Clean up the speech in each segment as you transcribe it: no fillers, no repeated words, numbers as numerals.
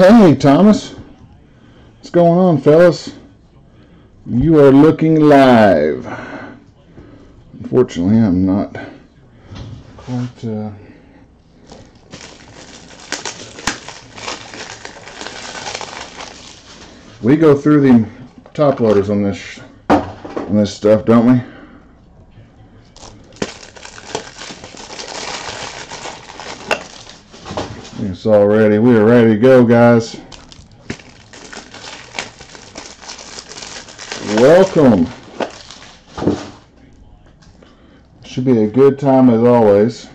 Hey, Thomas. What's going on, fellas? You are looking live. Unfortunately, I'm not quite... We go through the top loaders on this stuff, don't we? It's all ready. We are ready to go, guys. Welcome. Should be a good time as always.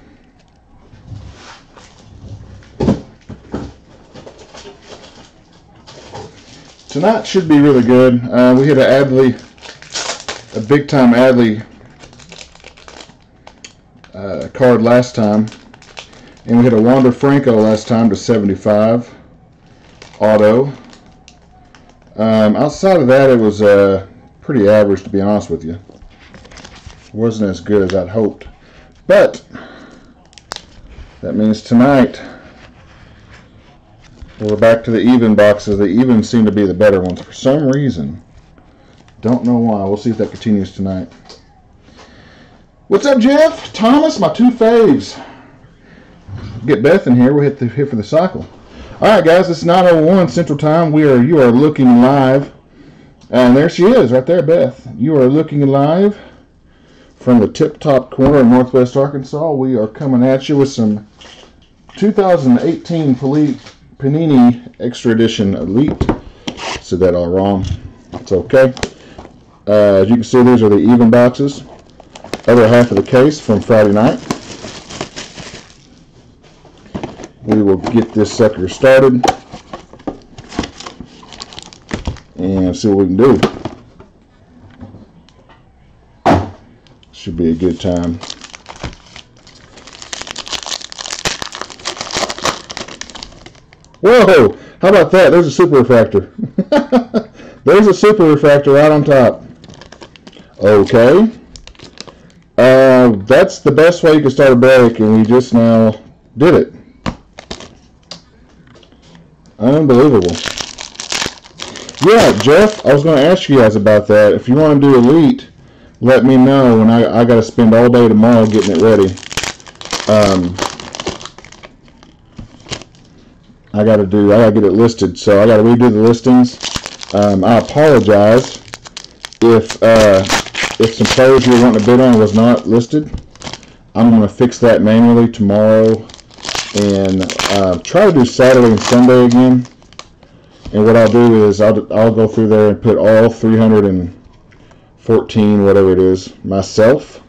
Tonight should be really good. We hit a big time Adley card last time. And we hit a Wander Franco last time to 75 auto. Outside of that, it was pretty average, to be honest with you. It wasn't as good as I'd hoped. But that means tonight we're back to the even boxes. The evens seem to be the better ones for some reason. Don't know why. We'll see if that continues tonight. What's up, Jeff? Thomas, my two faves. Get Beth in here. We'll hit for the cycle. All right, guys. It's 9:01 Central Time. You are looking live, and there she is, right there, Beth. You are looking live from the tip-top corner of Northwest Arkansas. We are coming at you with some 2018 Panini Extra Edition Elite. Said that all wrong. It's okay. As you can see, these are the even boxes. Other half of the case from Friday night. We will get this sucker started and see what we can do. Should be a good time. Whoa! How about that? There's a super refractor. There's a super refractor right on top. Okay. That's the best way you can start a break, and we just now did it. Unbelievable. Yeah, Jeff, I was going to ask you guys about that. If you want to do Elite, let me know, and I got to spend all day tomorrow getting it ready. I got to get it listed, so I got to redo the listings. I apologize if some players you were wanting to bid on was not listed. I'm going to fix that manually tomorrow and try to do Saturday and Sunday again. And what I'll do is I'll go through there and put all 314, whatever it is, myself.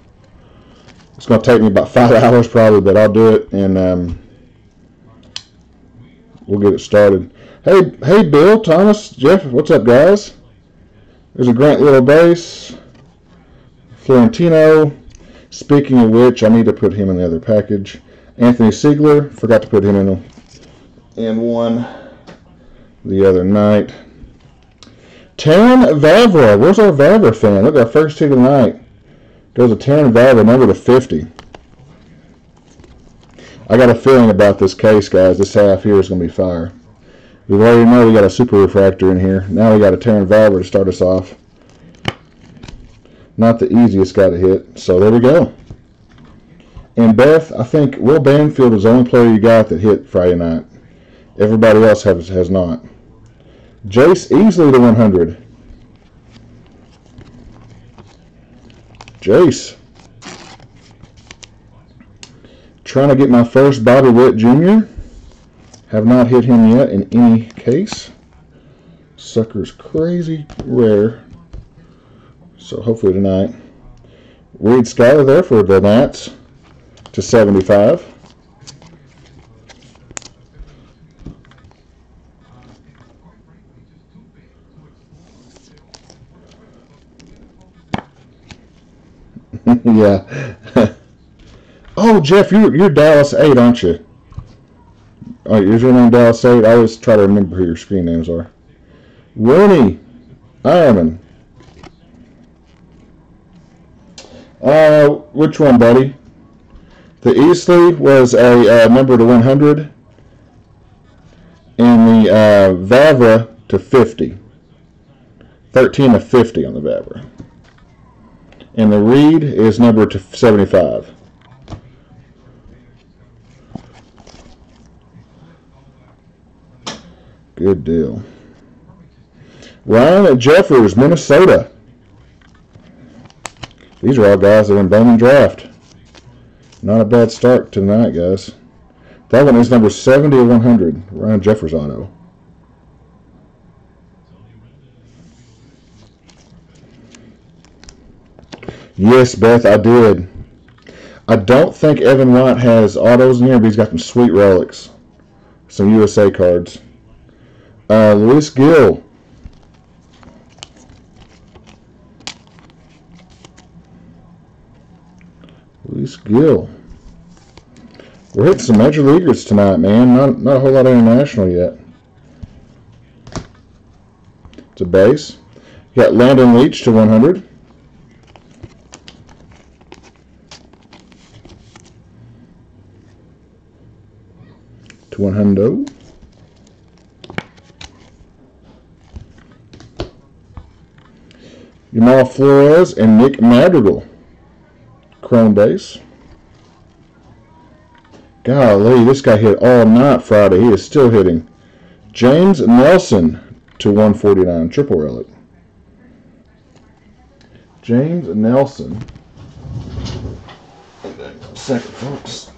It's going to take me about 5 hours probably, but I'll do it, and we'll get it started. Hey, Bill, Thomas, Jeff, what's up, guys? There's a Grant Little base. Florentino. Speaking of which, I need to put him in the other package. Anthony Siegler, forgot to put him in one the other night. Taryn Vavra, where's our Vavra fan? Look, our first hit of the night goes to Taryn Vavra, number to 50. I got a feeling about this case, guys. This half here is going to be fire. We already know we got a super refractor in here. Now we got a Taryn Vavra to start us off. Not the easiest guy to hit, so there we go. And Beth, I think Will Banfield is the only player you got that hit Friday night. Everybody else has not. Jace easily to 100. Jace. Trying to get my first Bobby Witt Jr. Have not hit him yet in any case. Sucker's crazy rare. So hopefully tonight. Reed Schuyler there for the Nats to 75. Yeah. Oh, Jeff, you're Dallas 8, aren't you? Oh, is your name Dallas 8? I always try to remember who your screen names are. Rooney Ironman. Which one, buddy? The Easley was a number to 100. And the Vavra to 50. 13 to 50 on the Vavra. And the Reed is numbered to 75. Good deal. Ryan at Jeffers, Minnesota. These are all guys that are in Bowman Draft. Not a bad start tonight, guys. That one is number 70 of 100. Ryan Jeffers auto. Yes, Beth, I did. I don't think Evan White has autos in here, but he's got some sweet relics. Some USA cards. Luis Gill. Luis Gill. We're hitting some major leaguers tonight, man. Not a whole lot of international yet. It's a base. You got Landon Leach to 100. To 100. Jamal Flores and Nick Madrigal. Chrome base. Golly, this guy hit all night Friday. He is still hitting. James Nelson to 149. Triple relic. James Nelson. Second, folks.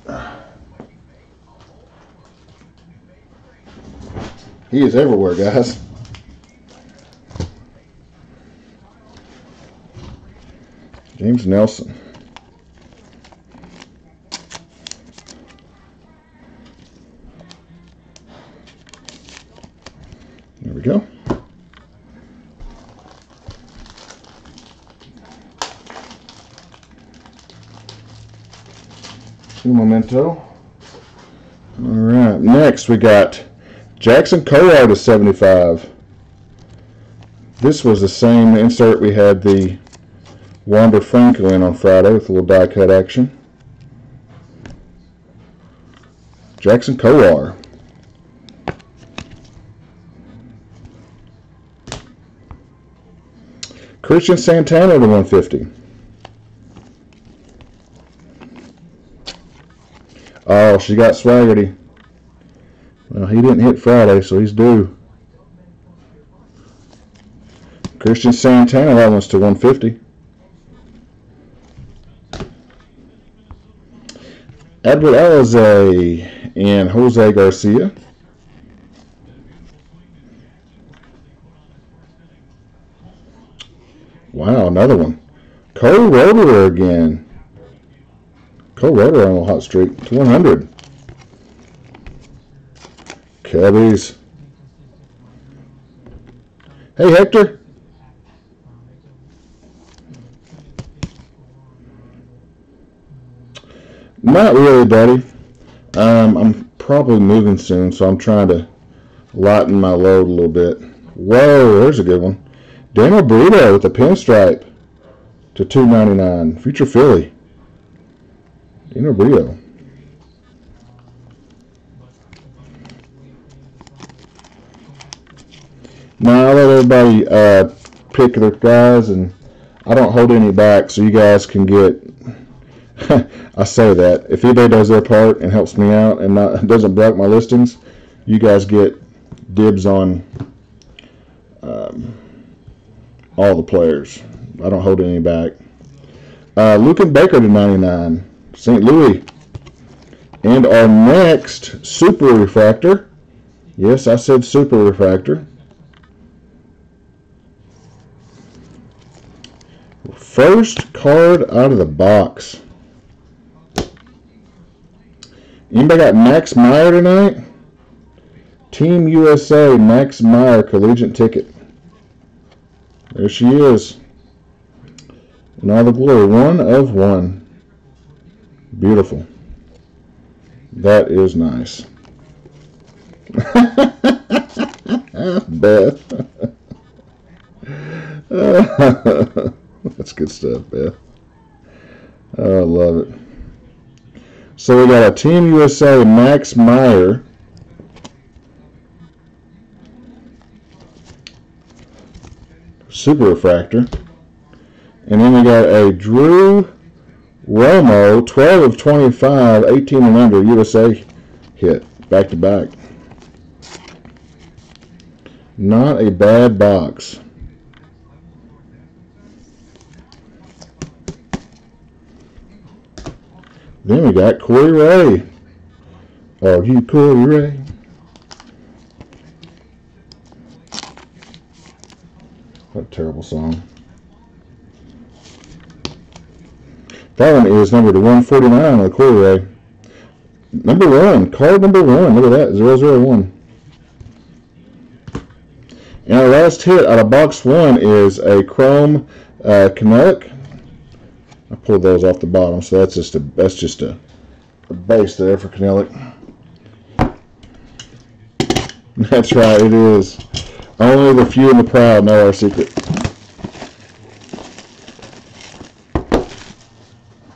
He is everywhere, guys. James Nelson. There we go. Two memento. All right, next we got Jackson Kowar to 75. This was the same insert we had the Wander Franco in on Friday with a little die cut action. Jackson Kowar. Christian Santana to 150. Oh, she got Swaggerty. Well, he didn't hit Friday, so he's due. Christian Santana, that one's to 150. Edward Alize and Jose Garcia. Wow, another one. Cole Roederer again. Cole Roederer on a hot streak to 100. Cubbies. Hey, Hector. Not really, Daddy. I'm probably moving soon, so I'm trying to lighten my load a little bit. Whoa, there's a good one. Daniel Burrito with the pinstripe to 299. Future Philly. Daniel Burrito. Now I let everybody pick their guys, and I don't hold any back, so you guys can get. I say that if anybody does their part and helps me out and doesn't block my listings, you guys get dibs on all the players. I don't hold any back. Lucan Baker to 99. St. Louis. And our next Super Refractor. Yes, I said Super Refractor. First card out of the box. Anybody got Max Meyer tonight? Team USA Max Meyer collegiate ticket. There she is. In all the glory. 1 of 1. Beautiful. That is nice. Beth. That's good stuff, Beth. Oh, I love it. So we got a Team USA Max Meyer Super Refractor. And then we got a Drew Romo, 12 of 25, 18 and under, USA hit, back to back. Not a bad box. Then we got Corey Ray. Oh, you Corey Ray. What a terrible song. That one is numbered to 149 on Corey Ray. Number 1, card number 1. Look at that, 001. And our last hit out of box 1 is a Chrome Kinetic. I pulled those off the bottom, so that's just a base there for Kinetic. That's right, it is. Only the few and the proud know our secret.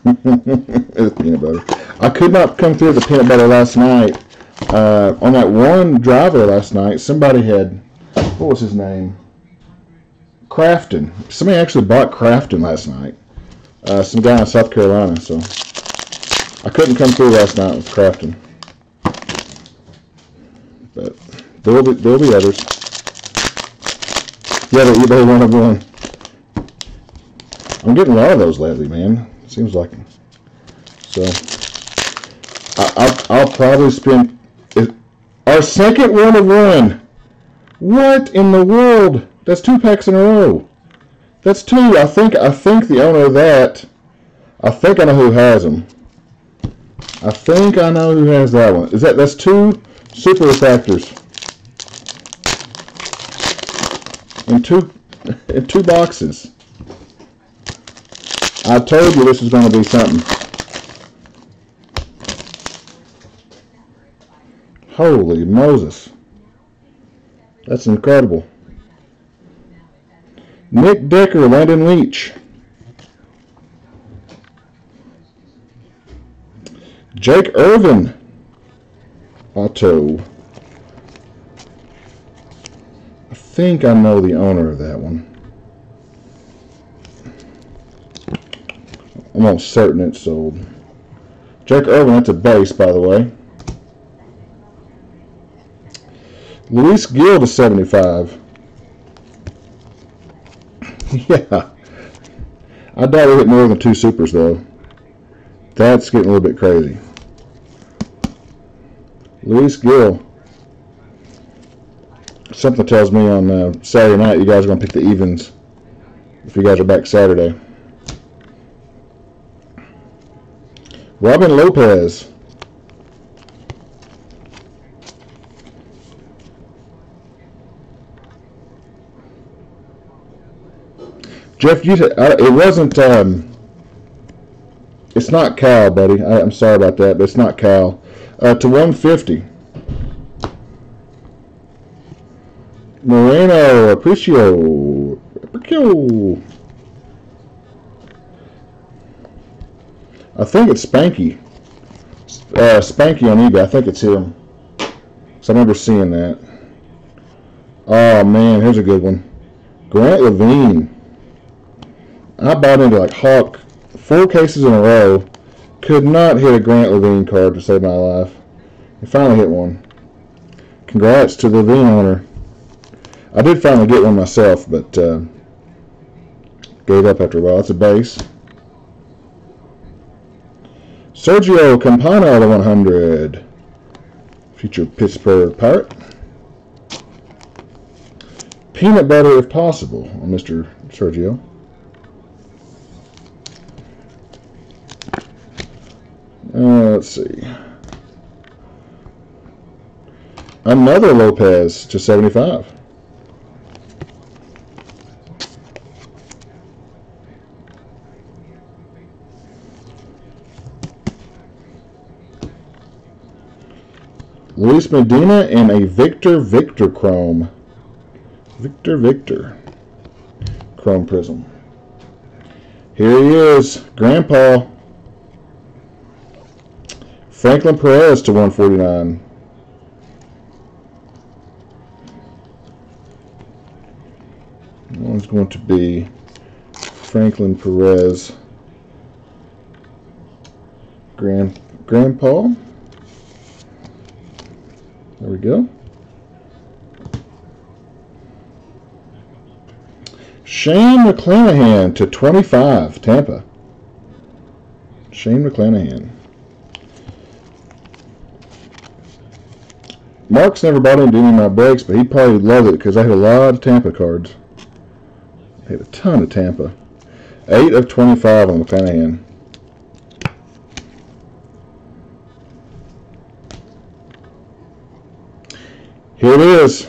It's peanut butter. I could not come through the peanut butter last night. On that one driver last night, somebody had, what was his name? Crafton. Somebody actually bought Crafton last night. Some guy in South Carolina, so I couldn't come through last night with Crafton. But there'll be others. Yeah, the eBay 1 of 1. I'm getting a lot of those lately, man. Seems like it. So I'll probably spend our second 1 of 1. What in the world? That's 2 packs in a row. That's 2. I think the owner of that. I think I know who has them. I think I know who has that one. That's 2 Super Refractors in two boxes. I told you this was going to be something. Holy Moses. That's incredible. Nick Decker, Landon Leach. Jake Irvin. Auto. I think I know the owner of that one. I'm almost certain it's sold. Jake Irvin, that's a base, by the way. Luis Gil to 75. Yeah. I doubt we hit more than 2 supers, though. That's getting a little bit crazy. Luis Gil. Something tells me on Saturday night you guys are going to pick the evens if you guys are back Saturday. Robin Lopez. Jeff, you said it wasn't. It's not Cal, buddy. I'm sorry about that, but it's not Cal. To 150. Moreno Aparicio. I think it's Spanky. Spanky on eBay. I think it's him. So I remember seeing that. Oh man, here's a good one. Grant Levine. I bought into like Hawk 4 cases in a row. Could not hit a Grant Levine card to save my life. I finally hit one. Congrats to the Levine owner. I did finally get one myself, but gave up after a while. It's a base. Sergio Campana to 100. Future Pittsburgh Pirate. Peanut butter if possible on Mr. Sergio. Let's see. Another Lopez to 75. Luis Medina and a Victor Chrome. Victor Chrome Prism. Here he is, Grandpa. Franklin Perez to 149. one's going to be Franklin Perez. Grandpa. There we go. Shane McClanahan to 25, Tampa. Shane McClanahan. Mark's never bought into any of my breaks, but he probably loved it because I had a lot of Tampa cards. I had a ton of Tampa. 8 of 25 on McClanahan. Here it is.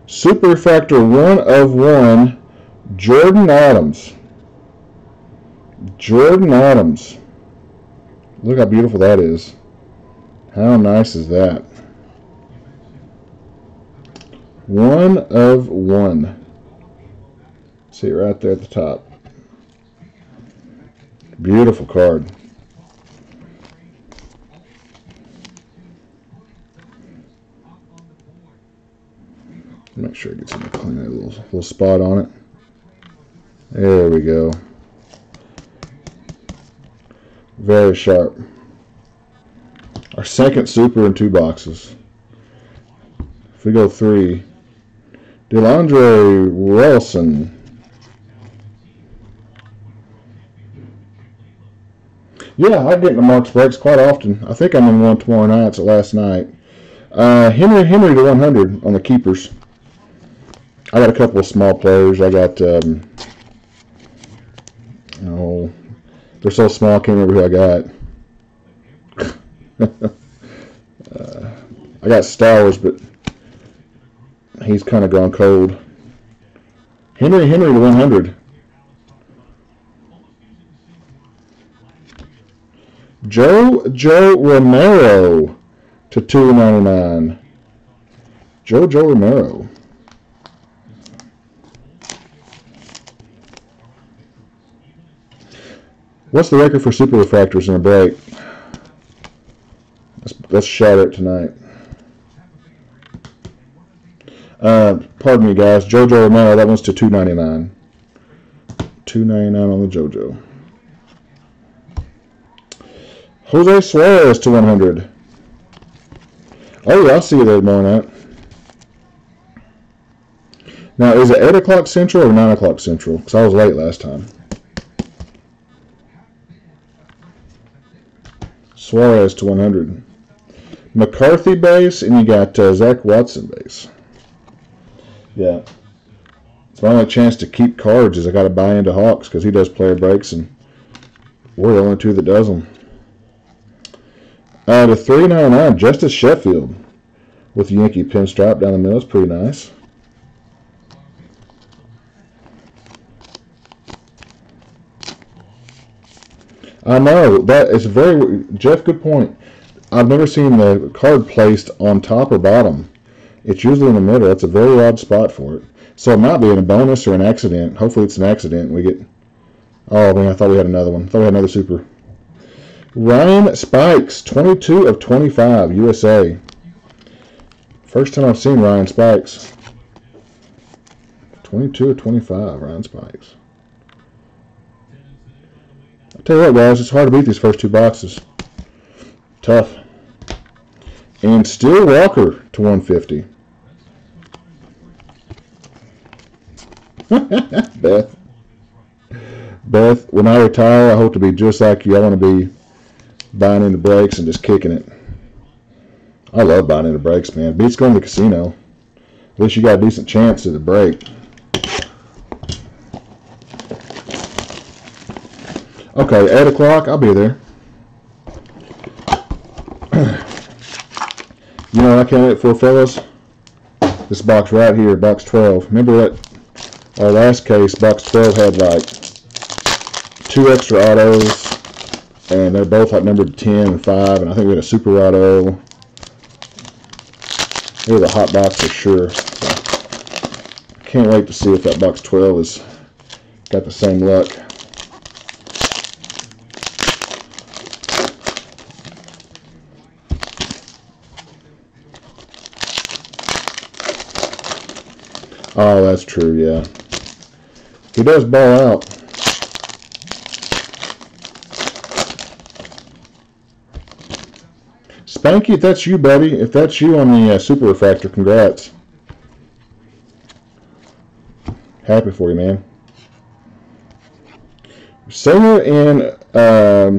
Super Refractor 1 of 1, Jordan Adams. Jordan Adams. Look how beautiful that is. How nice is that? 1 of 1. See it right there at the top. Beautiful card. Make sure it gets in a clean little spot on it. There we go. Very sharp. Our second super in 2 boxes. If we go 3, DeAndre Wilson. Yeah, I get into Mark's breaks quite often. I think I'm in one tomorrow night. It's last night. Henry to 100 on the keepers. I got a couple of small players. I got, oh, they're so small I can't remember who I got. I got Stowers, but he's kind of gone cold. Henry to 100. Joe Romero to 299. Joe Romero. What's the record for super refractors in a break? Let's shatter it tonight. Pardon me, guys. JoJo Romero, that one's to 299. 299 on the JoJo. Jose Suarez to 100. Oh yeah, I'll see you there tomorrow night. Now, is it 8 o'clock Central or 9 o'clock Central? Because I was late last time. Suarez to 100. McCarthy base, and you got Zach Watson base. Yeah. It's my only chance to keep cards is I got to buy into Hawks because he does player breaks, and we're the only 2 that does them. To 399, Justice Sheffield with Yankee pinstripe down the middle. It's pretty nice. I know that is very Jeff. Good point. I've never seen the card placed on top or bottom. It's usually in the middle. That's a very odd spot for it. So it might be a bonus or an accident. Hopefully it's an accident. We get. Oh man, I thought we had another one. I thought we had another super. Ryan Spikes, 22 of 25, USA. First time I've seen Ryan Spikes. 22 of 25, Ryan Spikes. I'll tell you what, guys, it's hard to beat these first 2 boxes. Tough. And Steele Walker to 150. Beth, when I retire, I hope to be just like you. I want to be buying into breaks and just kicking it. I love buying into breaks, man. Beats going to the casino. At least you got a decent chance at a break. Okay, 8 o'clock, I'll be there. You know what I can't wait for, fellas? This box right here, box 12. Remember that our last case, box 12 had like 2 extra autos, and they're both like numbered 10 and 5, and I think we had a super auto. It was a hot box for sure. So I can't wait to see if that box 12 has got the same luck. Oh, that's true, yeah. He does ball out. Spanky, if that's you, buddy. If that's you on the Super Refractor, congrats. Happy for you, man. Singer and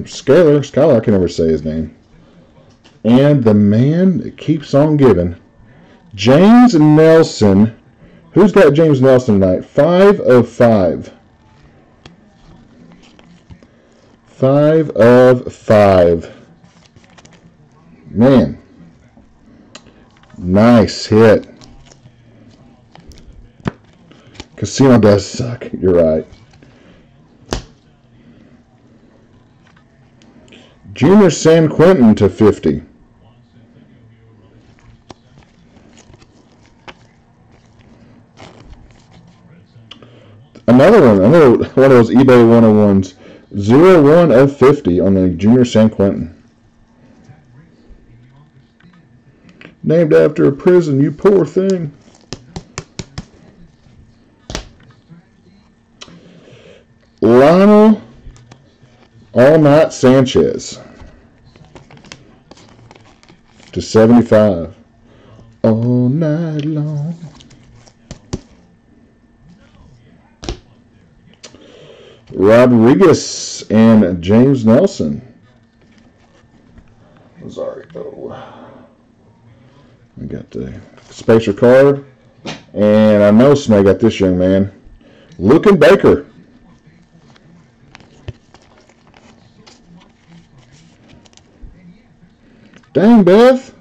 Skylar, I can never say his name. And the man that keeps on giving. James Nelson. Who's got James Nelson tonight? 5 of 5. 5 of 5. Man. Nice hit. Casino does suck. You're right. Junior San Quentin to 50. Another one of those eBay 101s. 0-1 of 50 on the Junior San Quentin. Named after a prison, you poor thing. Lionel All Night Sanchez to 75. All night long. Rodriguez and James Nelson. Sorry. Oh. I got the spacer card. And I know Snake got this young man. Luke and Baker. Dang, Beth.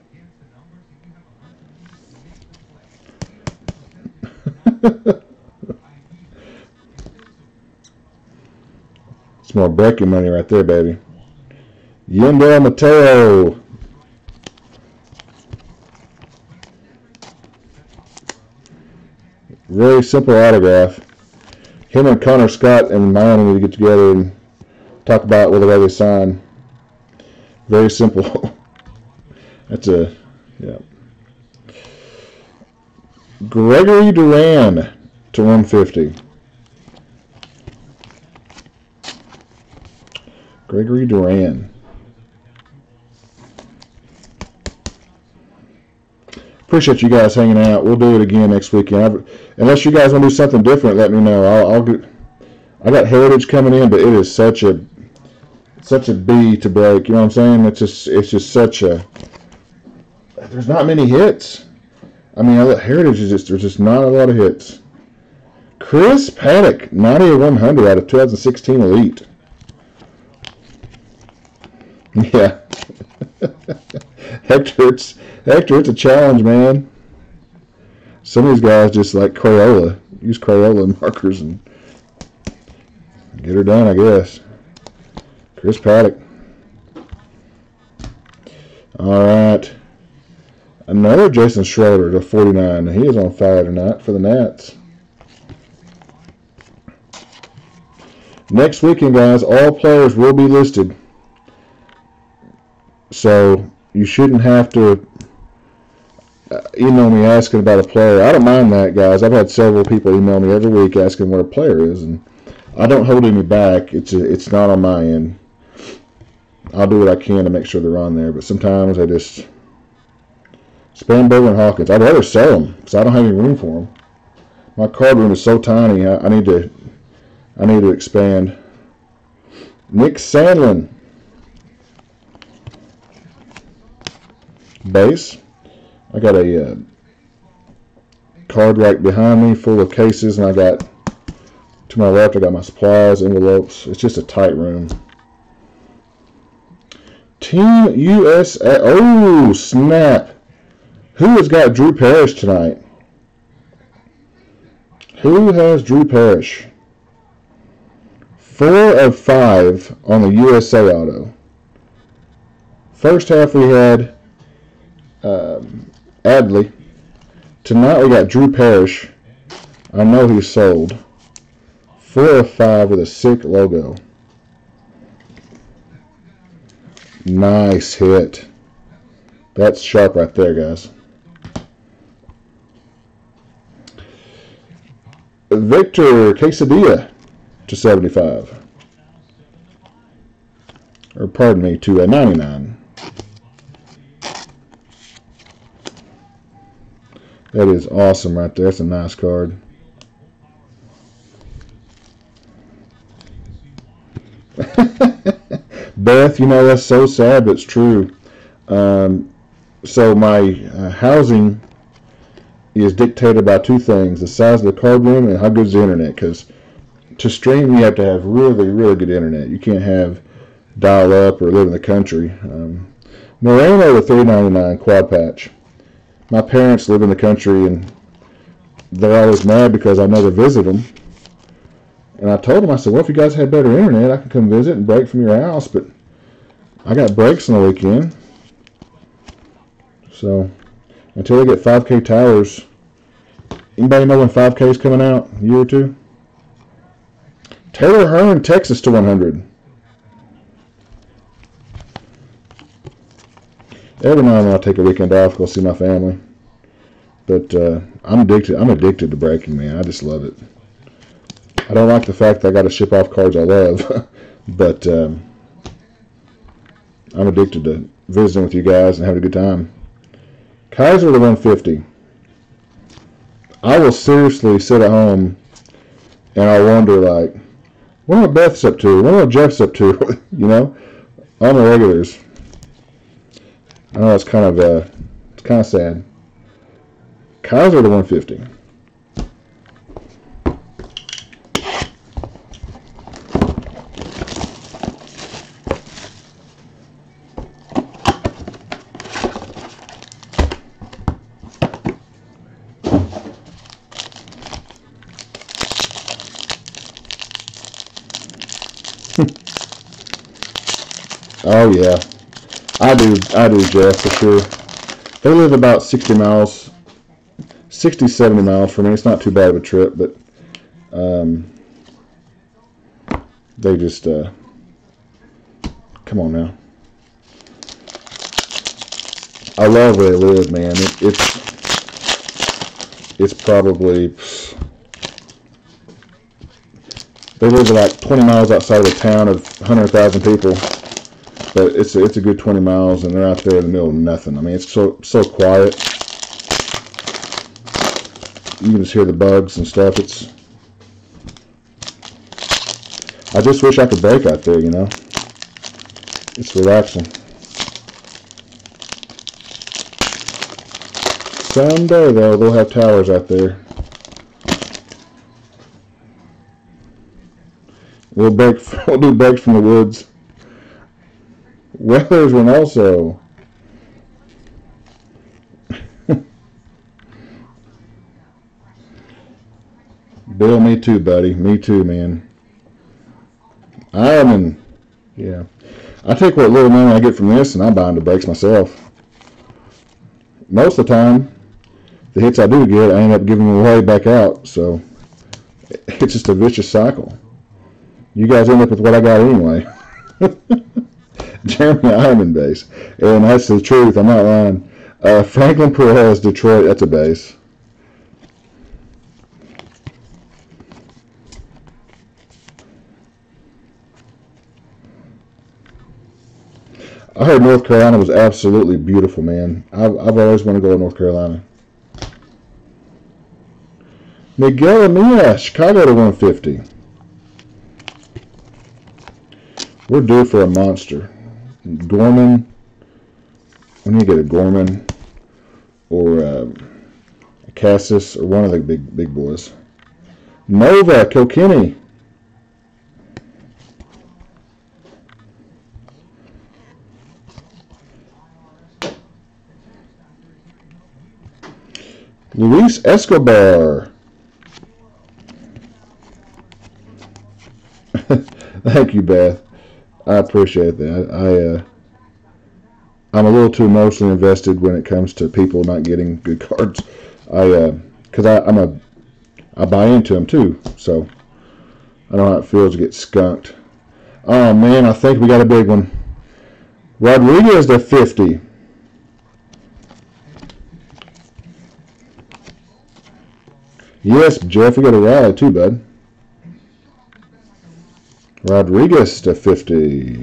It's more breaking money right there, baby. Yandel Mateo. Very simple autograph. Him and Connor Scott and Miami need to get together and talk about whether they sign. Very simple. That's a, yeah. Gregory Duran to 150. Gregory Duran. Appreciate you guys hanging out. We'll do it again next weekend. Unless you guys want to do something different, let me know. I got Heritage coming in, but it is such a B to break. You know what I'm saying? It's just such a. There's not many hits. I mean, Heritage is there's just not a lot of hits. Chris Paddock, 90 of 100 out of 2016 Elite. Yeah. Hector, it's a challenge, man. Some of these guys just like Crayola. Use Crayola markers and get her done, I guess. Chris Paddock. All right. Another Jason Schroeder to 49. He is on fire tonight for the Nats. Next weekend, guys, all players will be listed. So you shouldn't have to email me asking about a player. I don't mind that, guys. I've had several people email me every week asking what a player is, and I don't hold any back. It's not on my end. I'll do what I can to make sure they're on there, but sometimes I just Spanberger and Hawkins. I'd rather sell them because I don't have any room for them. My card room is so tiny. I need to expand. Nick Sandlin. Base. I got a card rack behind me full of cases, and I got to my left I got my supplies, envelopes. It's just a tight room. Team USA. Oh, snap. Who has got Drew Parrish tonight? Who has Drew Parrish? 4 of 5 on the USA auto. First half we had Adley. Tonight we got Drew Parrish. I know he's sold. 4 of 5 with a sick logo. Nice hit. That's sharp right there, guys. Victor Quesadilla to 75. Or pardon me, to 99. That is awesome right there. That's a nice card. Beth, you know, that's so sad, but it's true. So my housing is dictated by two things: the size of the card room and how good is the internet. Because to stream, you have to have really, really good internet. You can't have dial up or live in the country. Moreno to $3.99 quad patch. My parents live in the country, and they're always mad because I never visit them. And I told them, I said, well, if you guys had better internet, I could come visit and break from your house, but I got breaks on the weekend. So until they get 5K towers, anybody know when 5K is coming out? A year or two? Taylor Hearn, Texas to 100. Every now and then I'll take a weekend off, go see my family. But I'm addicted to breaking, man. I just love it. I don't like the fact that I got to ship off cards I love, but I'm addicted to visiting with you guys and having a good time. Kaiser to 150. I will seriously sit at home and I wonder, like, what are Beth's up to? What are Jeff's up to? You know, all the regulars. I know it's kind of sad. Kaiser to 150. Oh yeah, I do, Jeff, for sure. They live about 60 miles, 60, 70 miles from me. It's not too bad of a trip, but they just, come on now. I love where they live, man. It's probably, they live like 20 miles outside of a town of 100,000 people. But it's a good 20 miles, and they're out there in the middle of nothing. I mean, it's so quiet. You can just hear the bugs and stuff. I just wish I could bake out there, you know. It's relaxing. Someday, though, they'll have towers out there. We'll do bakes from the woods. Weathers one also. Bill, me too, buddy. Me too, man. Yeah. I take what little money I get from this and I buy into breaks myself. Most of the time, the hits I do get, I end up giving them away back out. So it's just a vicious cycle. You guys end up with what I got anyway. Jeremy Ironman base. And that's the truth. I'm not lying. Franklin Perez, Detroit. That's a base. I heard North Carolina was absolutely beautiful, man. I've always wanted to go to North Carolina. Miguel Amia, Chicago to 150. We're due for a monster. Gorman. We need to get a Gorman or a Cassis or one of the big boys. Nova, Kilkenny. Luis Escobar. Thank you, Beth. I appreciate that. I'm a little too emotionally invested when it comes to people not getting good cards. Because I buy into them too. So I know how it feels to get skunked. Oh man, I think we got a big one. Rodriguez to 50. Yes, Jeff, we got a rally too, bud. Rodriguez to 50.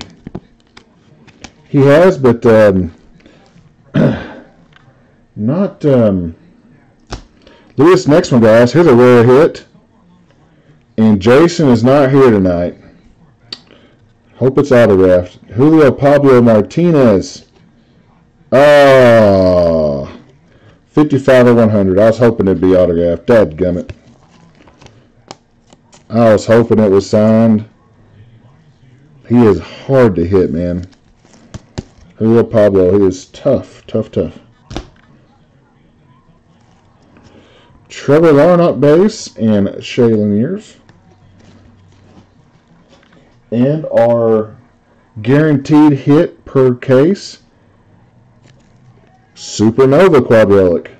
He has, but not. Look at this next one, guys. Here's a rare hit. And Jason is not here tonight. Hope it's autographed. Julio Pablo Martinez. Oh, 55 of 100. I was hoping it'd be autographed. Dadgummit. I was hoping it was signed. He is hard to hit, man. Julio Pablo, he is tough, tough, tough. Trevor Larnach base and Shea Laniers. And our guaranteed hit per case, Supernova Quad Relic.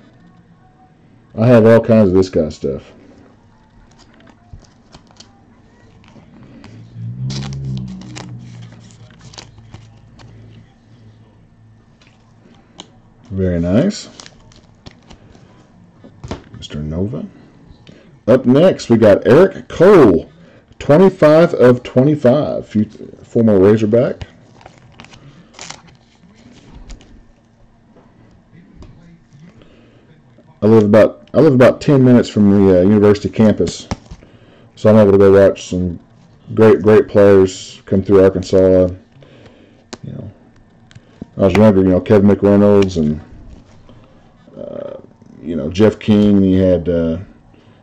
I have all kinds of this guy's stuff. Very nice. Mr. Nova. Up next, we got Eric Cole. 25 of 25. Former Razorback. I live about 10 minutes from the university campus, so I'm able to go watch some great players come through Arkansas. You know, I was younger, you know, Kevin McReynolds and you know, Jeff King. And you had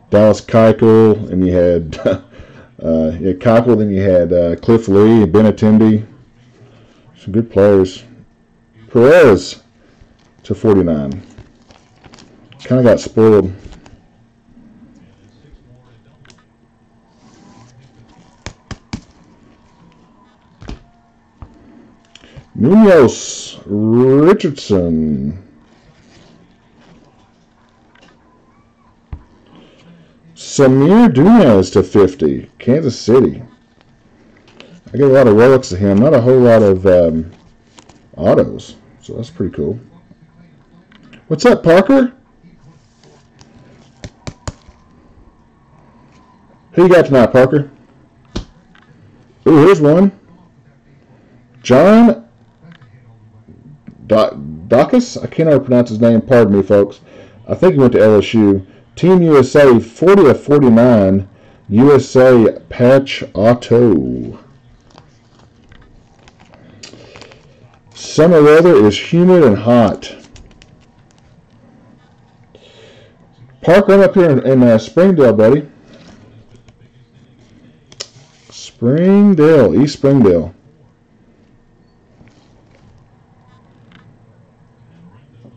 Dallas Keuchel, and you had Keuchel. Then you had Cliff Lee, Ben Attendee. Some good players. Perez to 49. Kind of got spoiled. Munoz Richardson. Samir Dumas to 50. Kansas City. I get a lot of relics of him. Not a whole lot of autos. So that's pretty cool. What's up, Parker? Who you got tonight, Parker? Ooh, here's one. John Dacus? I cannot pronounce his name. Pardon me, folks. I think he went to LSU. Team USA, 40 of 49. USA patch auto. Summer weather is humid and hot. Parker, I'm up here in Springdale, buddy. Springdale, East Springdale.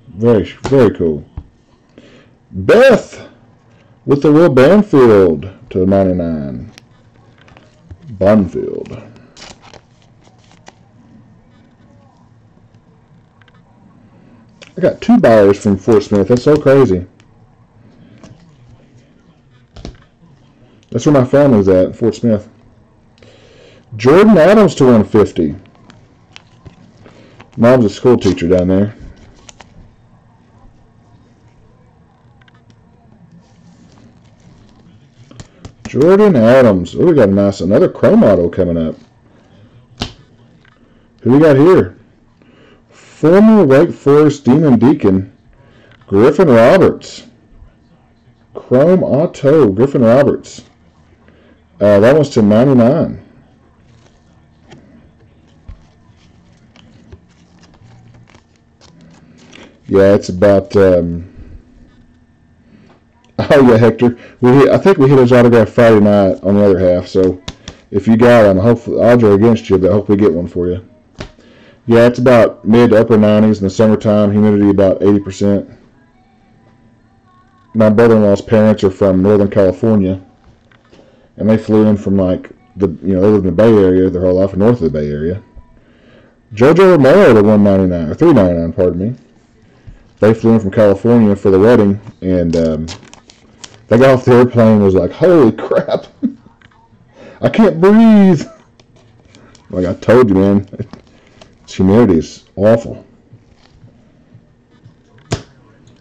Very cool. Beth with the Will Banfield to 99. Banfield. I got 2 buyers from Fort Smith. That's so crazy. That's where my family's at, Fort Smith. Jordan Adams to 150. Mom's a school teacher down there. Jordan Adams. Oh, we got another chrome auto coming up. Who we got here? Former Wake Forest Demon Deacon, Griffin Roberts. Chrome auto, Griffin Roberts. That one's to 99. Yeah, it's about. Oh yeah, Hector. I think we hit his autograph Friday night on the other half. So if you got him, hopefully I'll draw against you, but I hope we get one for you. Yeah, it's about mid to upper 90s in the summertime. Humidity about 80%. My brother-in-law's parents are from Northern California, and they flew in from they live in the Bay Area their whole life, north of the Bay Area. JoJo Romero to 199 or 399, pardon me. They flew in from California for the wedding, and they got off the airplane and was like, "Holy crap, I can't breathe!" Like I told you, man, humidity is awful.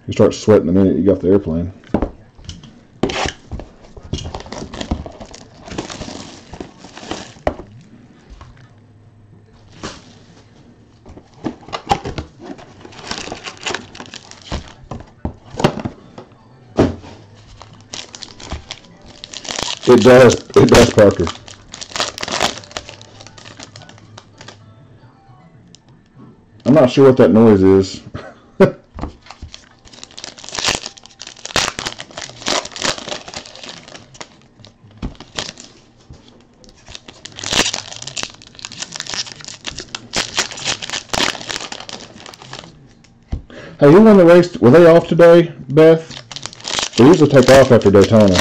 You start sweating the minute you get off the airplane. It does. It does, Parker. I'm not sure what that noise is. Hey, who won the race? Were they off today, Beth? They usually take off after Daytona.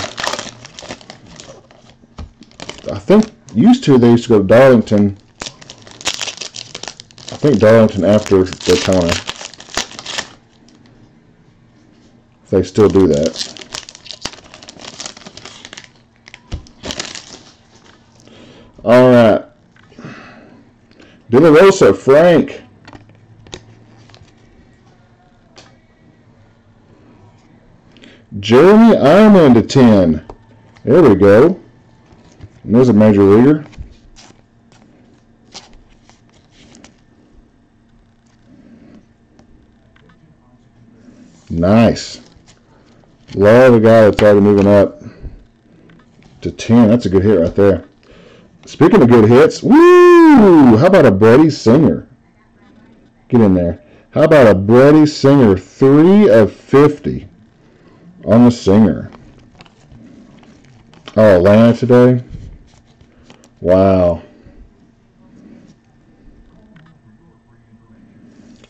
I think they used to go to Darlington. I think Darlington after Daytona. If they still do that. All right. De La Rosa, Frank. Jeremy Ironman to 10. There we go. And there's a major leaguer. Nice. Love a guy that's already moving up to 10. That's a good hit right there. Speaking of good hits, woo! How about a Brady Singer? Get in there. How about a Brady Singer? 3 of 50 on the Singer. Oh, Atlanta today? Wow.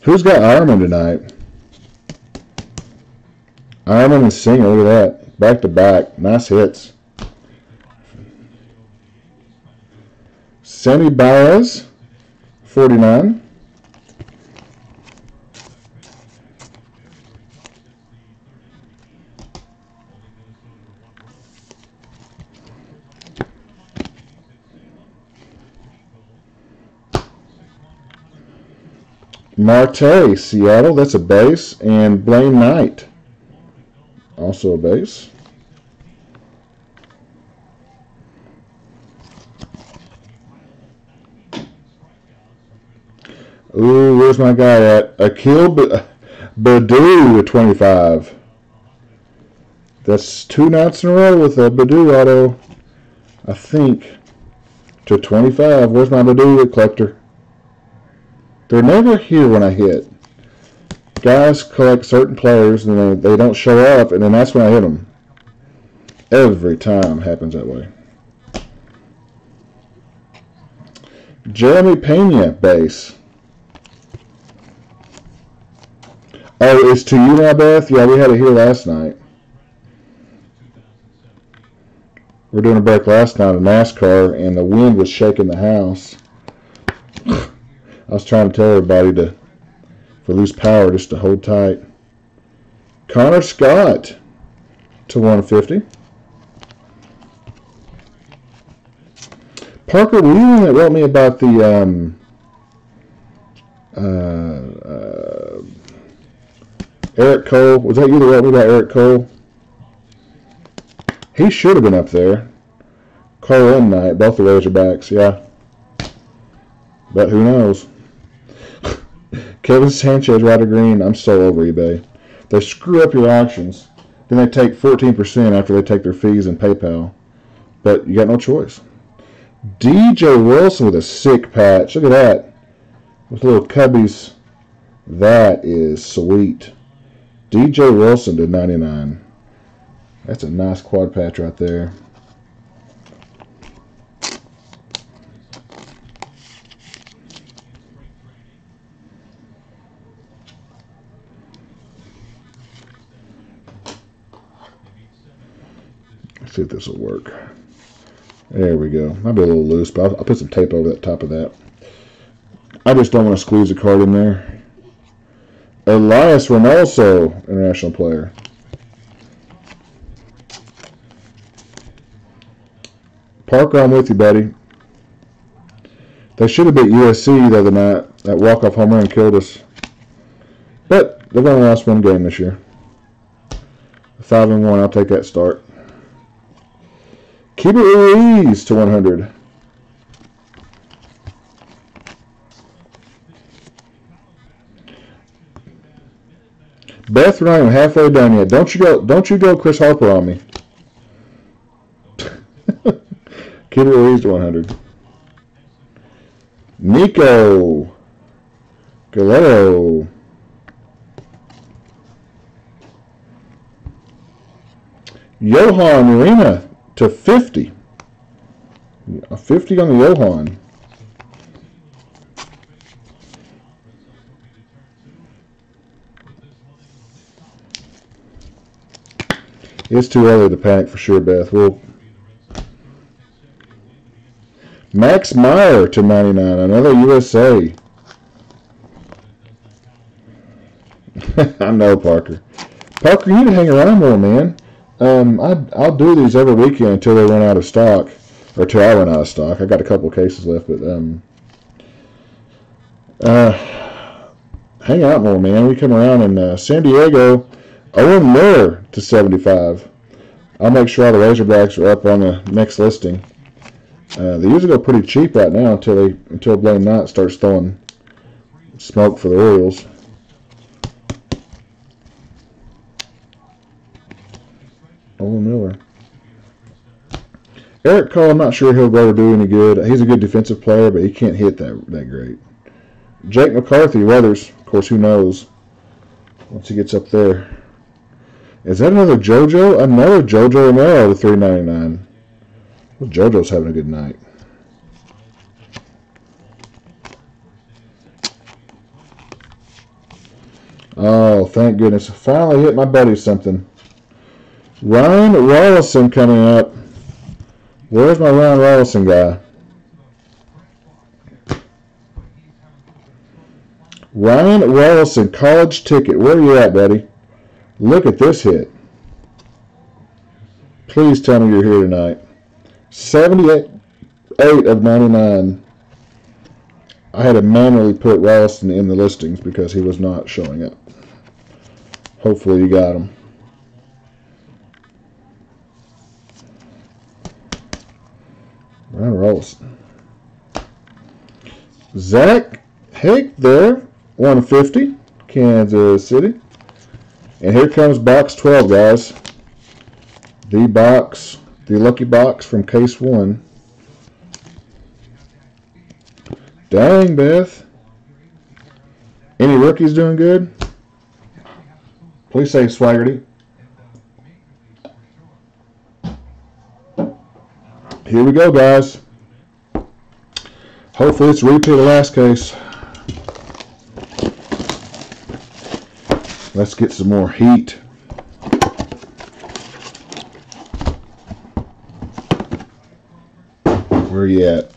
Who's got Ironman tonight? Ironman and Singer, look at that. Back to back. Nice hits. Sammy Baez, 49. Marte, Seattle, that's a base. And Blaine Knight, also a base. Ooh, where's my guy at? Akil Baddoo at 25. That's 2 nights in a row with a Baddoo auto, I think, to 25. Where's my Baddoo collector? They're never here when I hit. Guys collect certain players and they don't show up, and then that's when I hit them. Every time happens that way. Jeremy Pena, base. Oh, it's to you now, Beth? Yeah, we had it here last night. We were doing a break last night of NASCAR, and the wind was shaking the house. I was trying to tell everybody to, if we lose power, just to hold tight. Connor Scott to 150. Parker, were you the one that wrote me about the Eric Cole? Was that you that wrote me about Eric Cole? He should have been up there. Carl and Knight, both the Razorbacks, yeah. But who knows? Kevin Sanchez, Ryder Green. I'm so over eBay. They screw up your auctions. Then they take 14% after they take their fees and PayPal. But you got no choice. DJ Wilson with a sick patch. Look at that. With little cubbies. That is sweet. DJ Wilson to 99. That's a nice quad patch right there. Let's see if this will work. There we go. Might be a little loose, but I'll put some tape over the top of that. I just don't want to squeeze a card in there. Elias Reynoso, international player. Parker, I'm with you, buddy. They should have beat USC the other night. That walk-off home run killed us. But they've only lost 1 game this year. 5-1, I'll take that start. Keeper Ruiz to 100. Beth, we're not even halfway done yet. Don't you go Chris Harper on me. Keep it Ruiz to 100. Nico Galero. Johan Urena to 50. A 50 on the Johan. It's too early to panic for sure, Beth. Max Meyer to 99. Another USA. I know, Parker. Parker, you need to hang around more, man. I'll do these every weekend until they run out of stock. Or till I run out of stock. I got a couple cases left, but hang out more, man. We come around in San Diego. Owen Miller to 75. I'll make sure all the Razorbacks are up on the next listing. They usually go pretty cheap right now until Blaine Knight starts throwing smoke for the Orioles. Owen Miller. Eric Cole, I'm not sure he'll ever do any good. He's a good defensive player, but he can't hit that great. Jake McCarthy, Weathers. Of course, who knows once he gets up there. Is that another JoJo? Another JoJo Romero to $3.99. Well, JoJo's having a good night. Oh, thank goodness. Finally hit my buddy something. Ryan Rollison coming up. Where's my Ryan Rollison guy? Ryan Rollison, college ticket. Where are you at, buddy? Look at this hit. Please tell me you're here tonight. 78 of 99. I had to manually put Rollison in the listings because he was not showing up. Hopefully you got him. Ryan Rollison. Zach Hake there. 150. Kansas City. And here comes box 12, guys. The box, the lucky box from case 1. Dang, Beth. Any rookies doing good? Please say Swaggerty. Here we go, guys. Hopefully it's a repeat of the last case. Let's get some more heat. Where are you at?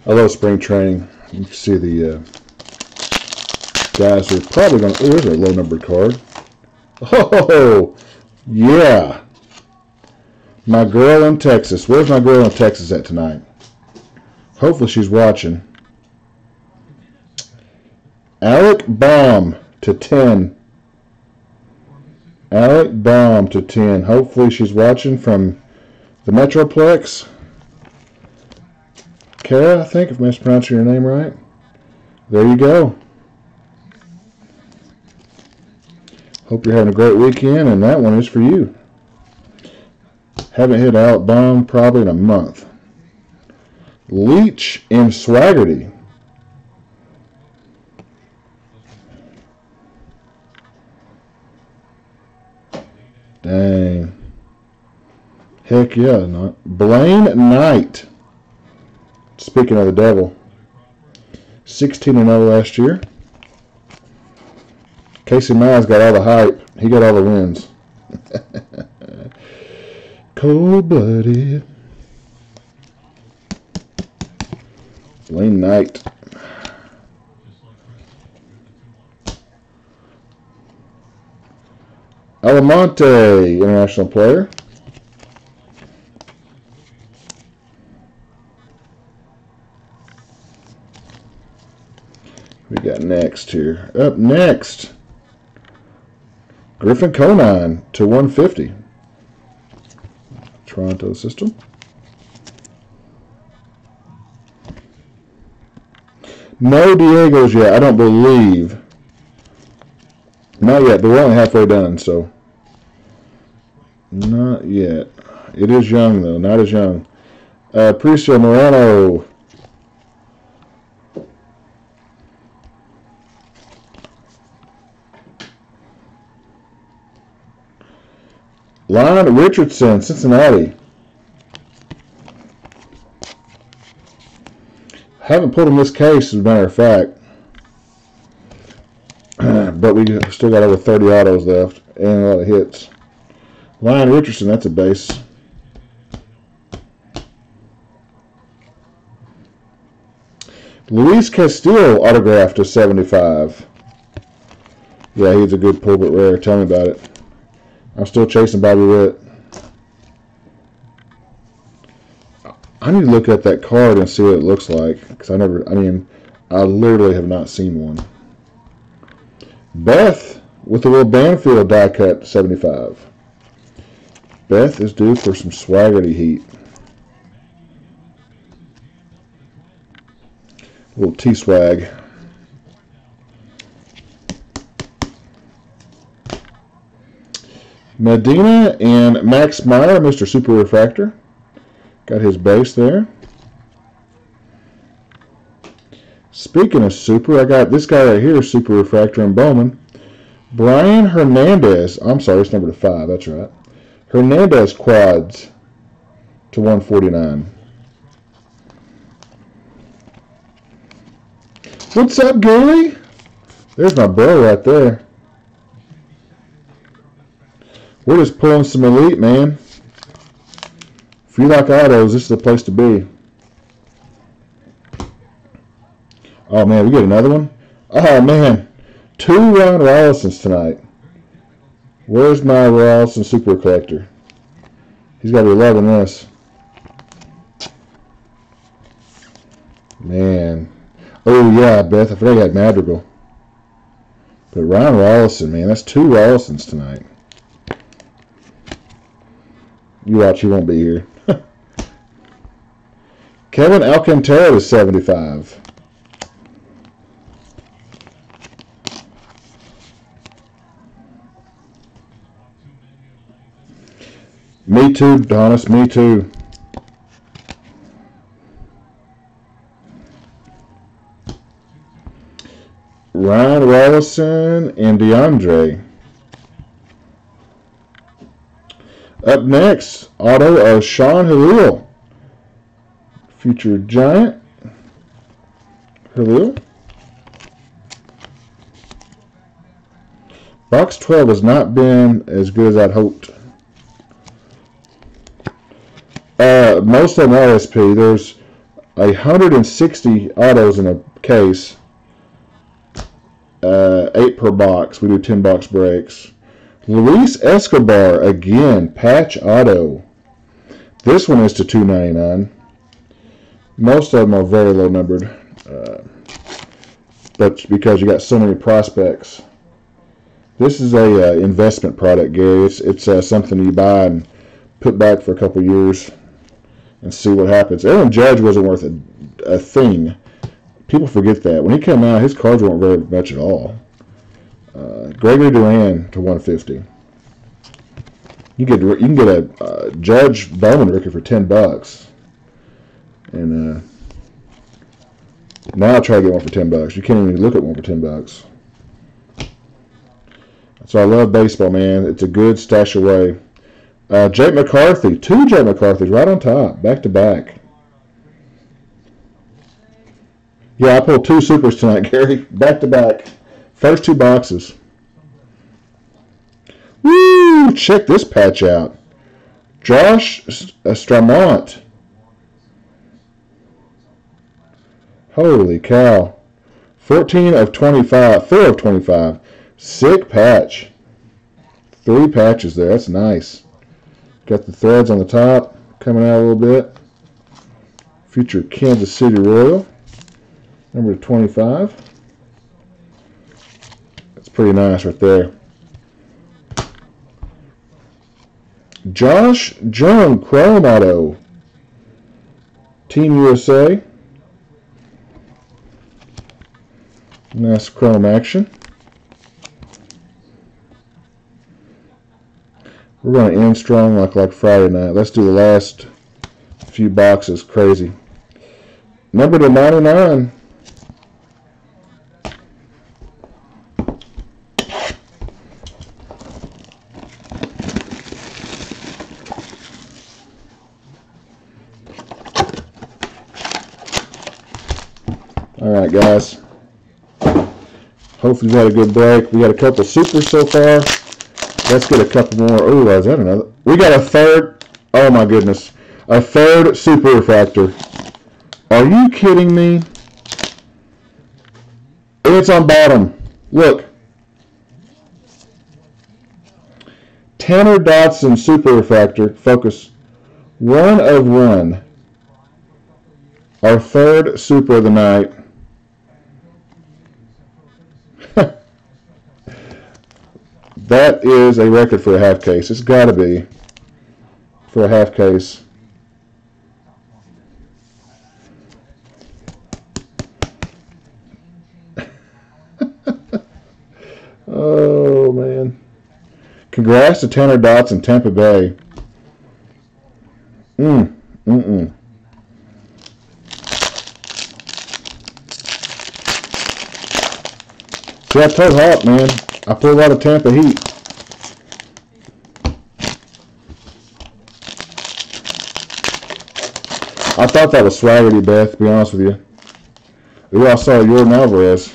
I love spring training. You can see the guys are probably going to... Oh, there's a low numbered card. Oh, yeah. My girl in Texas. Where's my girl in Texas at tonight? Hopefully she's watching. Alec Baum to 10. Alec Baum to 10. Hopefully she's watching from the Metroplex. Kara, I think, if I'm mispronouncing your name right. There you go. Hope you're having a great weekend, and that one is for you. Haven't hit Alec Baum probably in a month. Leach and Swaggerty. Dang. Heck yeah. Not. Blaine Knight. Speaking of the devil. 16-0 last year. Casey Mize got all the hype. He got all the wins. Cold-blooded. Blaine Knight. Alamonte, international player. We got next here. Up next, Griffin Conine to 150. Toronto system. No Diegos yet, I don't believe. Not yet, but we're only halfway done, so. Not yet. It is young, though, not as young. Aparicio Moreno. Lon Richardson, Cincinnati. Haven't pulled in this case, as a matter of fact. But we still got over 30 autos left and a lot of hits. Lon Richardson, that's a base. Luis Castillo autograph to 75. Yeah, he's a good pull, but rare. Tell me about it. I'm still chasing Bobby Witt. I need to look at that card and see what it looks like, because I literally have not seen one. Beth with a little Banfield die cut 75. Beth is due for some swaggerty heat. A little T-swag. Medina and Max Meyer, Mr. Super Refractor. Got his base there. Speaking of Super, I got this guy right here, Super Refractor and Bowman. Brian Hernandez. I'm sorry, it's number 5. That's right. Hernandez quads to 149. What's up, Gary? There's my bro right there. We're just pulling some elite, man. If you like autos, this is the place to be. Oh, man, we get another one? Oh, man. 2 Ron Rollisons tonight. Where's my Rollison Super Collector? He's got to be loving this. Man. Oh, yeah, Beth. I forgot I had Madrigal. But Ron Rollison, man. That's 2 Rollisons tonight. You watch, he won't be here. Kevin Alcantara is 75. Me too, Donis, me too. Ryan Rollison and DeAndre. Up next, auto of Sean Halil. Future Giant. Halil. Box 12 has not been as good as I'd hoped. Most of them are SP. There's 160 autos in a case. 8 per box. We do 10 box breaks. Luis Escobar, again, patch auto. This one is to 299. Most of them are very low numbered. But because you got so many prospects. This is a investment product, Gary. It's something you buy and put back for a couple years and see what happens. Aaron Judge wasn't worth a thing. People forget that. When he came out, his cards weren't very much at all. Gregory Duran to 150. You can get a Judge Bowman rookie for $10, and now I'll try to get one for $10. You can't even look at one for $10. So I love baseball, man. It's a good stash away. Jake McCarthy, 2 Jake McCarthys right on top, back to back. Yeah, I pulled 2 supers tonight, Gary, back to back. First 2 boxes. Woo! Check this patch out. Josh Stramont. Holy cow. 14 of 25. 4 of 25. Sick patch. 3 patches there. That's nice. Got the threads on the top coming out a little bit. Future Kansas City Royal, number 25. That's pretty nice right there. Josh Jung Chrome Auto, Team USA. Nice chrome action. We're going to end strong like Friday night. Let's do the last few boxes. Crazy. Number to 99. All right, guys. Hopefully you had a good break. We got a couple supers so far. Let's get a couple more. Oh, is that another? We got a third. Oh my goodness. A third super refractor. Are you kidding me? It's on bottom. Look. Tanner Dotson super refractor. Focus. 1 of 1. Our third super of the night. That is a record for a half case. It's got to be for a half case. Oh, man. Congrats to Tanner Dotson, Tampa Bay. See, I told Hawk, man. I pulled out of Tampa Heat. I thought that was Swaggerty, Beth, to be honest with you. Ooh, I saw Jordan Alvarez.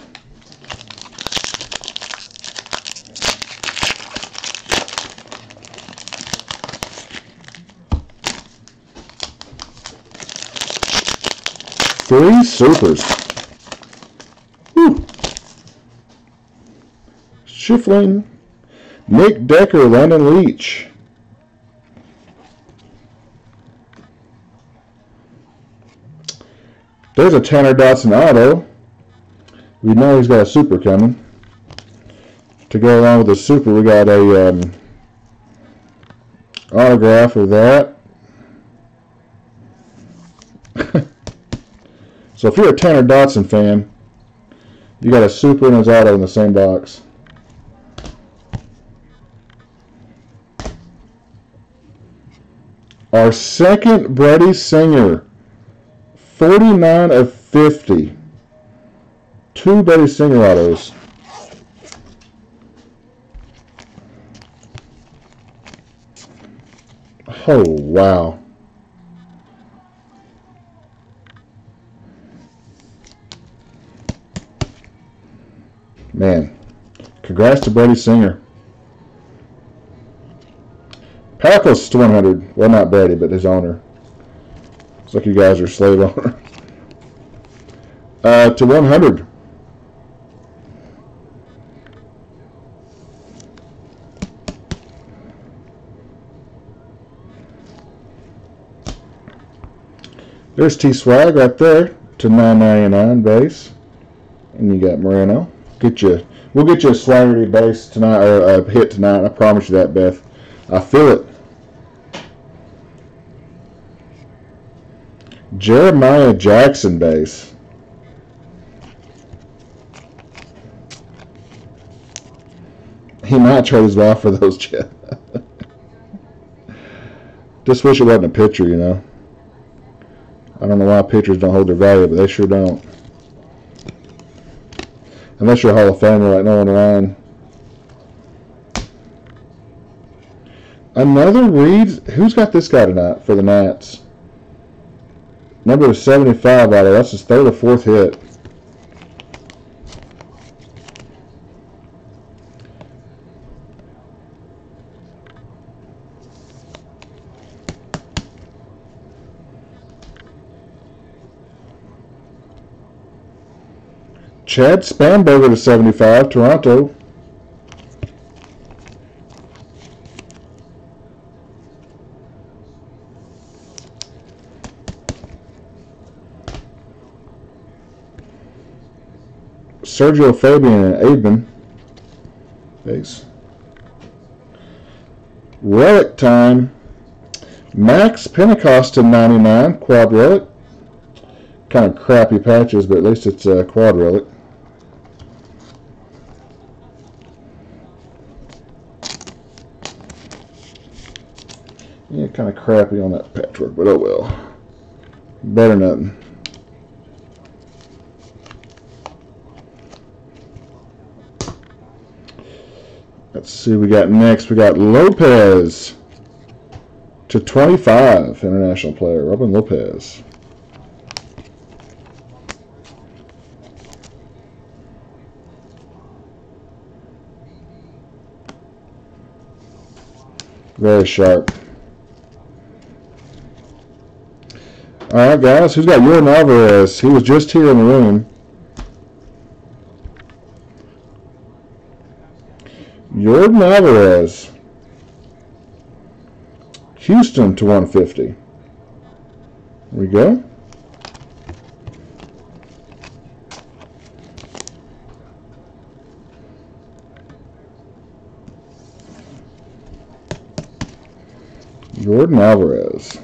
Three supers. Whew. Schifrin, Nick Decker, Landon Leach. There's a Tanner Dotson auto. We know he's got a super coming. To go along with the super, we got a autograph of that. So if you're a Tanner Dotson fan, you got a super and his auto in the same box. Our second Brady Singer, 49 of 50. 2 Brady Singer autos. Oh, wow. Man, congrats to Brady Singer. Packles to 100. Well, not Brady, but his owner. Looks like you guys are slave owners. To 100. There's T-Swag right there to 999 base. And you got Moreno. We'll get you a Swaggerty base tonight, or a hit tonight. I promise you that, Beth. I feel it. Jeremiah Jackson base. He might trade his wife for those Jets. Just wish it wasn't a picture, you know. I don't know why pictures don't hold their value, but they sure don't. Unless you're a Hall of Famer like Nolan Ryan. Another Reed. Who's got this guy tonight for the Nats? Number 75 auto. That's his 3rd or 4th hit. Chad Spanberger to 75, Toronto. Sergio Fabian and Aben. Thanks. Relic time. Max Pentecost to 99. Quad relic. Kind of crappy patches, but at least it's a quad relic. Yeah, kind of crappy on that patchwork, but oh well. Better than nothing. Let's see what we got next. We got Lopez to 25, international player, Robin Lopez. Very sharp. All right, guys, who's got Jordan Alvarez? He was just here in the room. Jordan Alvarez. Houston to 150. There we go. Jordan Alvarez.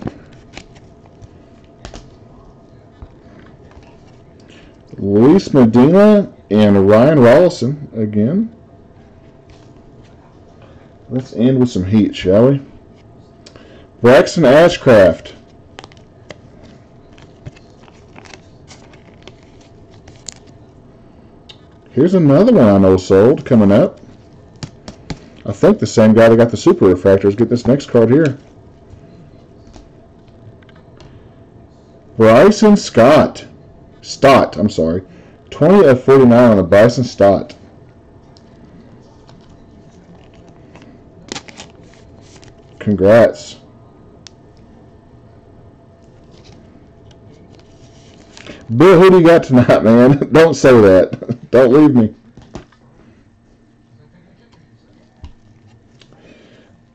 Luis Medina and Ryan Rollison again. Let's end with some heat, shall we? Braxton Ashcraft. Here's another one I know sold coming up. I think the same guy that got the super refractors get this next card here. Bryson Stott, I'm sorry. 20 of 49 on a Bryson Stott. Congrats. Bill, who do you got tonight, man? Don't say that. Don't leave me.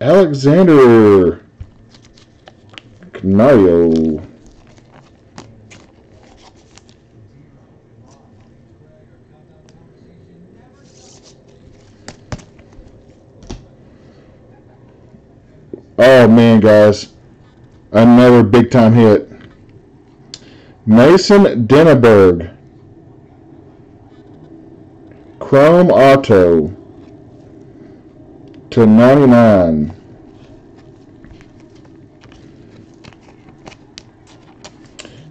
Alexander Canario. Oh man, guys, another big time hit. Mason Denneberg, Chrome Auto to 99.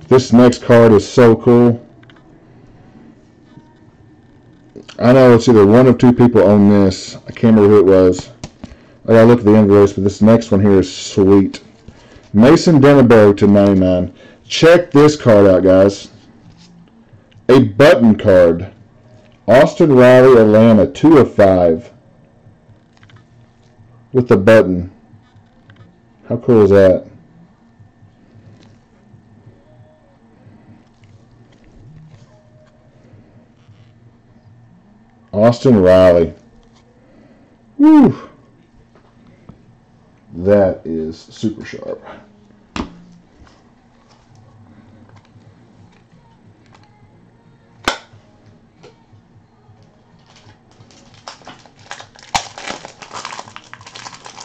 This next card is so cool. I know it's either one of two people own this. I can't remember who it was. I gotta look at the invoice, but this next one here is sweet. Mason Denneberg to 99. Check this card out, guys. A button card. Austin Riley, Atlanta, 2 of 5. With the button. How cool is that? Austin Riley. Woo! That is super sharp.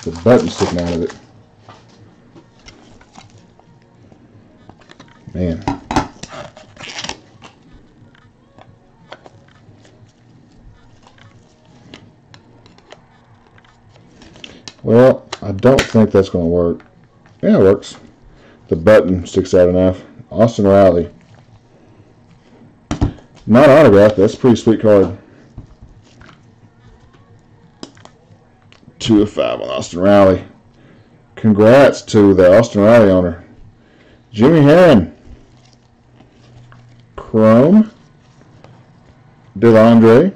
The button sticking out of it. Man. Well, I don't think that's going to work. Yeah, it works. The button sticks out enough. Austin Riley. Not autographed. That's a pretty sweet card. 2 of 5 on Austin Riley. Congrats to the Austin Riley owner. Jimmy Herron. Chrome. DeLandre.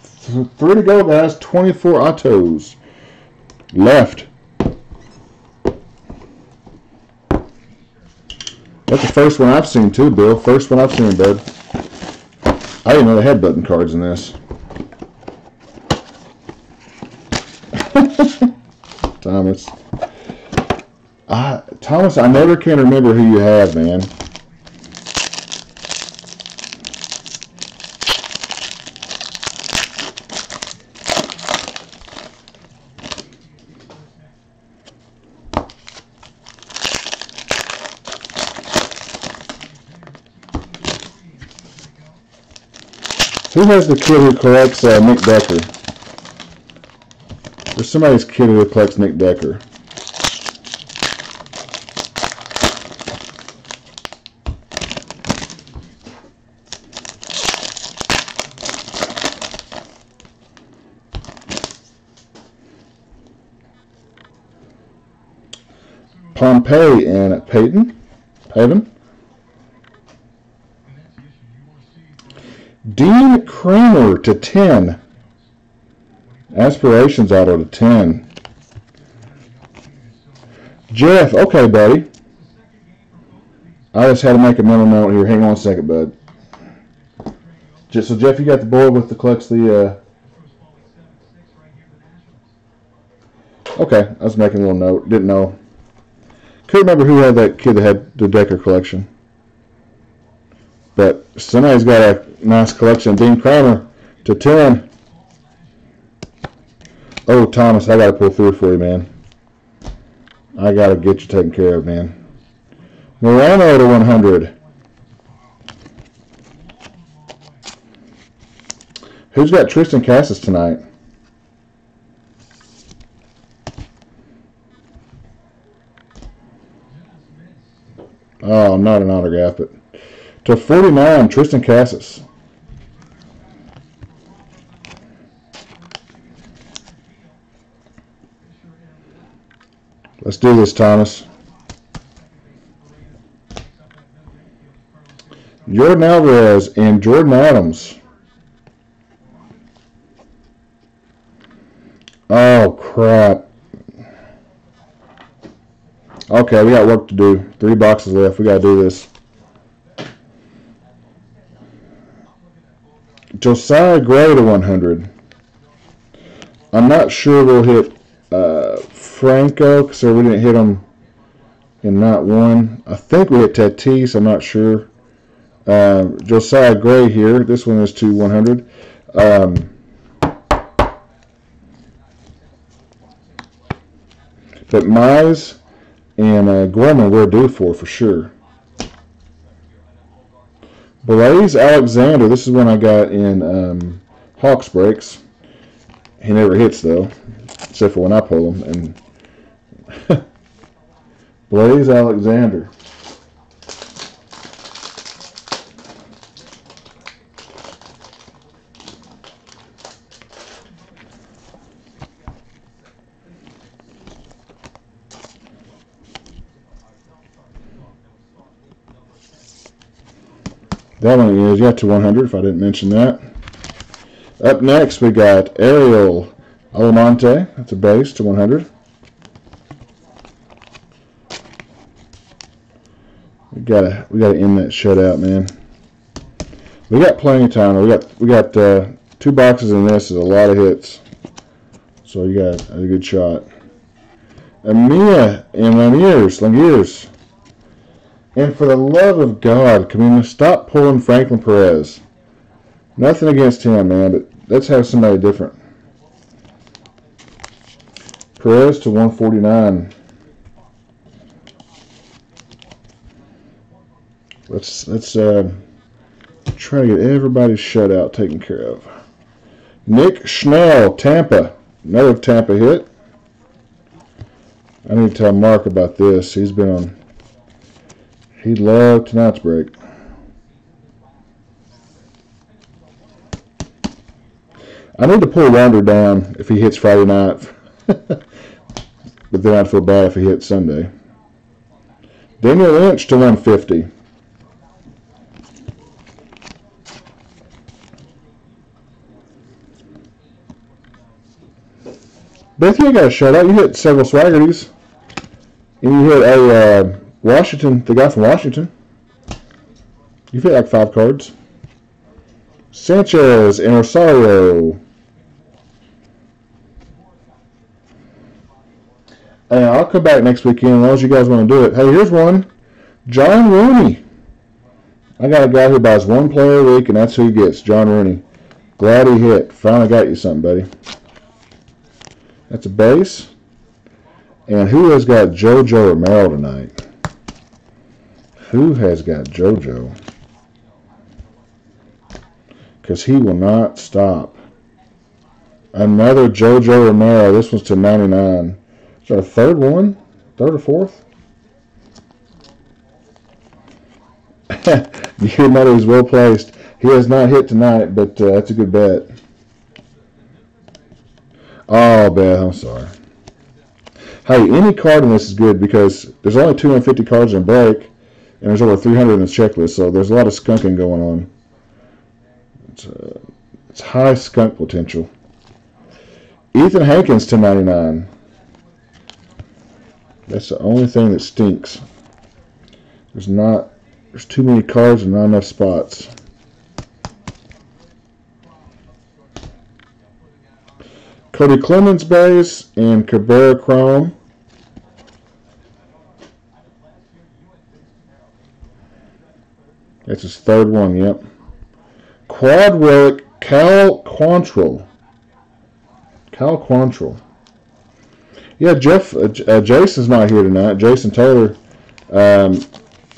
3 to go, guys. 24 autos. Left. That's the first one I've seen too, Bill. First one I've seen, bud. I didn't know they had button cards in this. Thomas. Thomas, I never can remember who you have, man. Who has the kid who collects Nick Decker? There's somebody's kid who collects Nick Decker. Pompey and Payton. Dean Kramer to 10. Aspirations auto to 10. Jeff, okay, buddy. I just had to make a mental note here. Hang on a second, bud. So, Jeff, you got the board with the collects the. Okay, I was making a little note. Didn't know. Couldn't remember who had that kid that had the Decker collection. But somebody's got a nice collection. Dean Kramer to 10. Oh, Thomas, I got to pull through for you, man. I got to get you taken care of, man. Morano to 100. Who's got Tristan Cassis tonight? Oh, not an autograph, but to 49, Tristan Cassis. Let's do this, Thomas. Jordan Alvarez and Jordan Adams. Oh, crap. Okay, we got work to do. 3 boxes left. We got to do this. Josiah Gray to 100. I'm not sure we'll hit Franco, because we didn't hit him in not one. I think we hit Tatis. I'm not sure. Josiah Gray here. This one is to 100. But Mize and Gorman we're due for sure. Blaze Alexander. This is one I got in Hawks breaks. He never hits though, except for when I pull him. And Blaze Alexander. That one is, yeah, to 100, if I didn't mention that. Up next, we got Ariel Almonte. That's a base to 100. We gotta end that shutout, man. We got plenty of time. We got 2 boxes in this. Is a lot of hits. So you got a good shot. Amia and Laniers. And for the love of God, Kamina, stop pulling Franklin Perez. Nothing against him, man, but let's have somebody different. Perez to 149. Let's try to get everybody's shutout taken care of. Nick Schnell, Tampa. Another Tampa hit. I need to tell Mark about this. He's been on. He loved tonight's break. I need to pull Wander down if he hits Friday night. But then I'd feel bad if he hits Sunday. Daniel Lynch to 150. Beth, you got a shutout. You hit several Swaggerties. And you hit a Washington, the guy from Washington. You've hit like 5 cards. Sanchez and Rosario. And I'll come back next weekend as long as you guys want to do it. Hey, here's one. John Rooney. I got a guy who buys 1 player a week, and that's who he gets. John Rooney. Glad he hit. Finally got you something, buddy. That's a base. And who has got JoJo Romero tonight? Who has got JoJo? because he will not stop. Another JoJo Romero. This one's to 99. Is that our third one? Third or fourth? Your money is well placed. He has not hit tonight, but that's a good bet. Oh, Beth, I'm sorry. Hey, any card in this is good because there's only 250 cards in a break, and there's over 300 in this checklist, so there's a lot of skunking going on. It's high skunk potential. Ethan Hankins to 99. That's the only thing that stinks. There's too many cards and not enough spots. Cody Clemens base and Cabrera Chrome. That's his third one, yep. Quad relic Cal Quantrill. Yeah, Jason's not here tonight. Jason Taylor.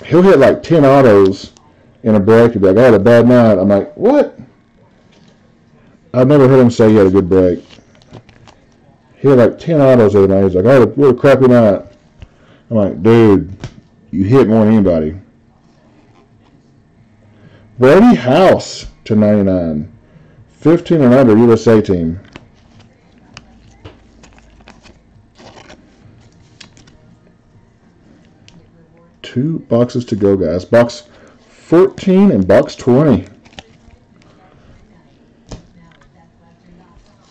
He'll hit like 10 autos in a break. He'll be like, I had a bad night. I'm like, what? I've never heard him say he had a good break. He had like 10 autos the other night. He's like, I had a crappy night. I'm like, dude, you hit more than anybody. Brady House to 99. 15 and under USA team. Two boxes to go, guys. Box 14 and box 20.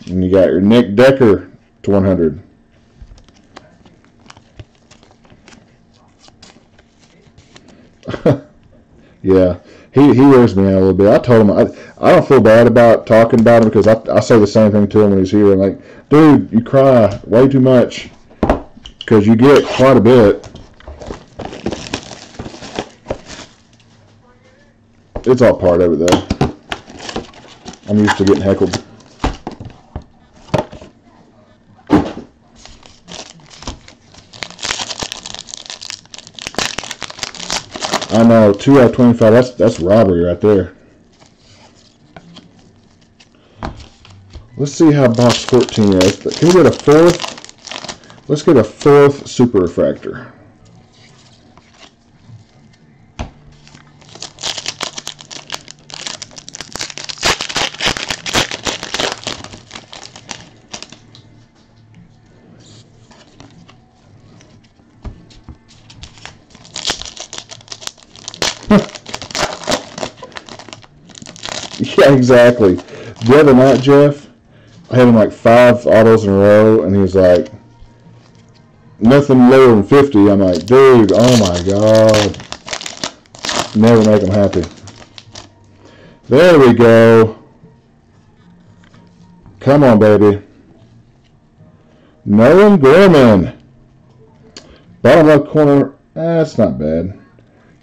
And you got your Nick Decker to 100. Yeah, he wears me out a little bit. I told him I don't feel bad about talking about him because I say the same thing to him when he's here. I'm like, dude, you cry way too much because you get quite a bit. It's all part of it, though. I'm used to getting heckled. I know, 2 out of 25. That's robbery right there. Let's see how box 14 is. Can we get a fourth? Let's get a fourth super refractor. Yeah, exactly. The other night, Jeff, I had him like 5 autos in a row, and he was like, nothing lower than 50. I'm like, dude, oh my God. Never make him happy. There we go. Come on, baby. Nolan Gorman. Bottom left corner. That's not bad.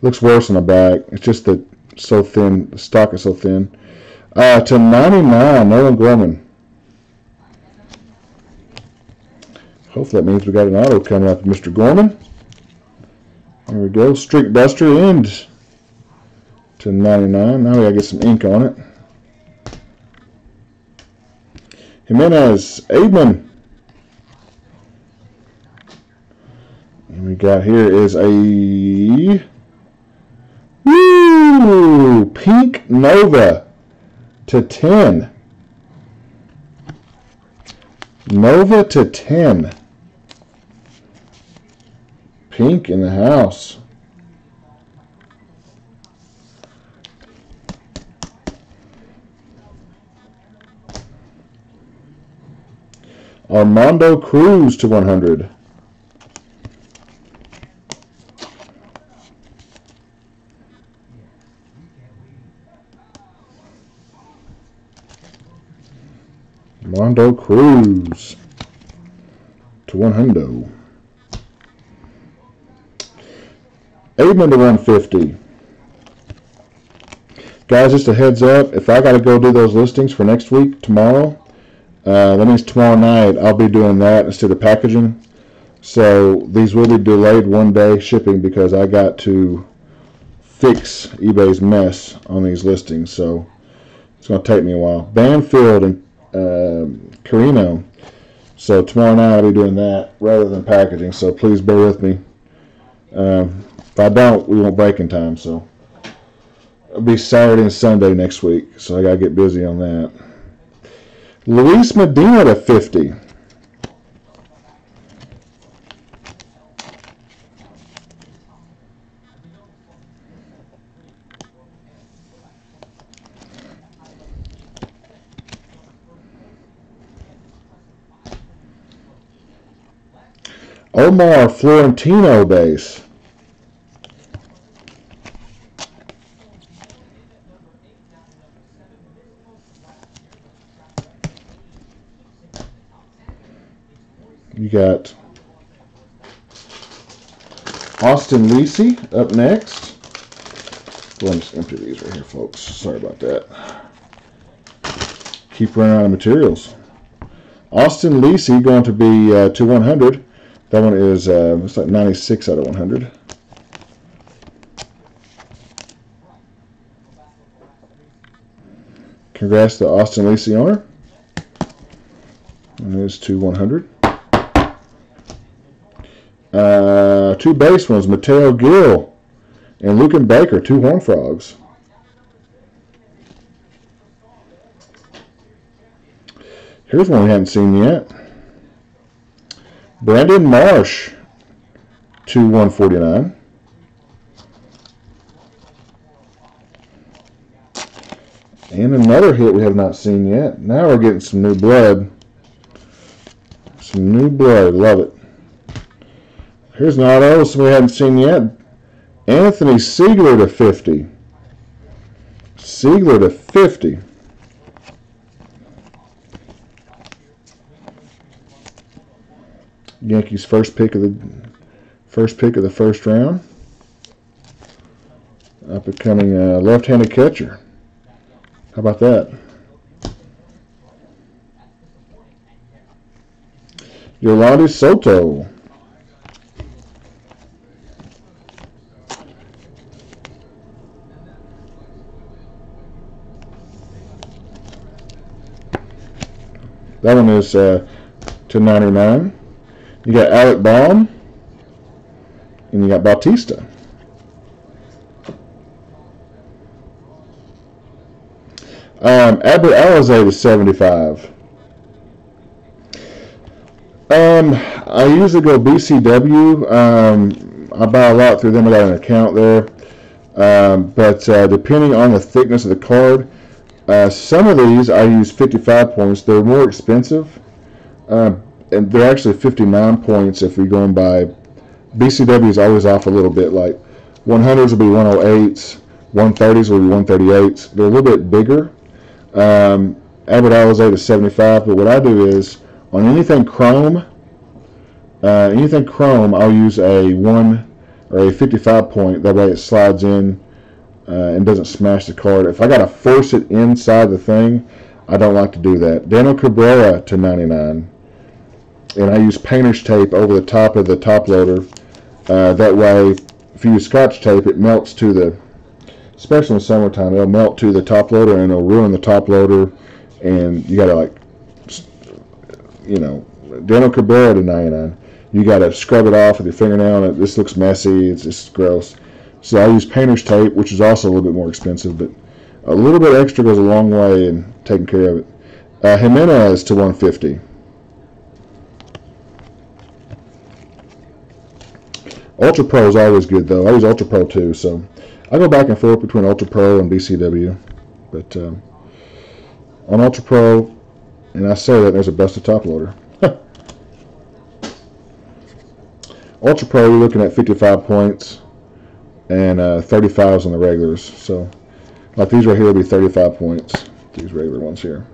Looks worse in the back. It's just that so thin. The stock is so thin. To 99, Nolan Gorman. Hopefully that means we got an auto coming up, Mr. Gorman. There we go. Streak Buster end to 99. Now we gotta get some ink on it. Jimenez, Aidman. And we got here is a pink Nova to 10. Nova to 10. Pink in the house. Armando Cruz to 100. Armando Cruz to 100. Aidman to 150. Guys, just a heads up, if I got to go do those listings for next week, tomorrow, that means tomorrow night I'll be doing that instead of packaging. So these will be delayed 1 day shipping because I got to fix eBay's mess on these listings. So It's going to take me a while. Banfield and Carino. So tomorrow night I'll be doing that rather than packaging. So please bear with me. If I don't, we won't break in time. So it'll be Saturday and Sunday next week. So I got to get busy on that. Luis Medina to 50. Omar Florentino base. You got Austin Lisi up next. Well, I'm just empty these right here, folks. Sorry about that. Keep running out of materials. Austin Lisi going to be to 100. That one is it's like 96 out of 100. Congrats to Austin Lisi owner. And it's to 100. Two base ones, Mateo Gil and Lucan Baker, two Horned Frogs. Here's one we haven't seen yet. Brandon Marsh to 149. And another hit we have not seen yet. Now we're getting some new blood. Some new blood. Love it. Here's an auto, something we haven't seen yet. Anthony Siegler to 50. Siegler to 50. Yankees first pick of the first round. Up and coming left-handed catcher. How about that? Yolandi Soto. That one is to 99. You got Alec Baum, and you got Bautista. Albert Alizé to 75. I usually go BCW. I buy a lot through them. I got an account there. But depending on the thickness of the card, some of these I use 55 points. They're more expensive. And they're actually 59 points if you're going by. BCW is always off a little bit. Like 100s will be 108s, 130s will be 138s. They're a little bit bigger. Albert Alizé to 75. But what I do is on anything chrome, I'll use a 1 or a 55 point. That way it slides in and doesn't smash the card. If I got to force it inside the thing, I don't like to do that. Daniel Cabrera to 99. And I use painter's tape over the top of the top loader. That way, if you use scotch tape, it melts to the, especially in the summertime, it'll melt to the top loader and it'll ruin the top loader. And you gotta, like, you know, Daniel Cabrera to 99. You gotta scrub it off with your fingernail, and this looks messy. It's just gross. So I use painter's tape, which is also a little bit more expensive, but a little bit extra goes a long way in taking care of it. Jimenez to 150. Ultra Pro is always good, though. I use Ultra Pro too, so I go back and forth between Ultra Pro and BCW. But on Ultra Pro, and I say that there's a busted top loader. Ultra Pro, you're looking at 55 points and 35s on the regulars. So, like these right here will be 35 points. These regular ones here.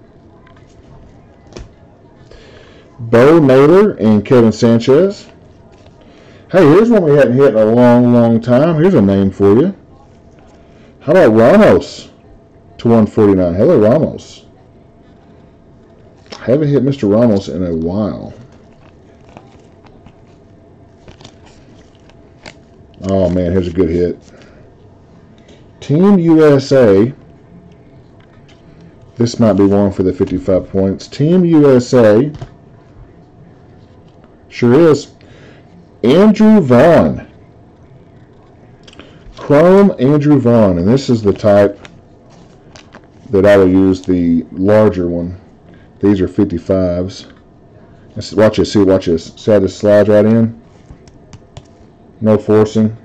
Bo Naylor and Kevin Sanchez. Hey, here's one we hadn't hit in a long, long time. Here's a name for you. How about Ramos to 149? Hello, Ramos. Haven't hit Mr. Ramos in a while. Oh, man, here's a good hit. Team USA This might be one for the 55 points. Team USA. Sure is. Andrew Vaughn. Chrome Andrew Vaughn. And this is the type that I will use, the larger one. These are 55s. Watch this. See, watch this. See how this slides right in? No forcing.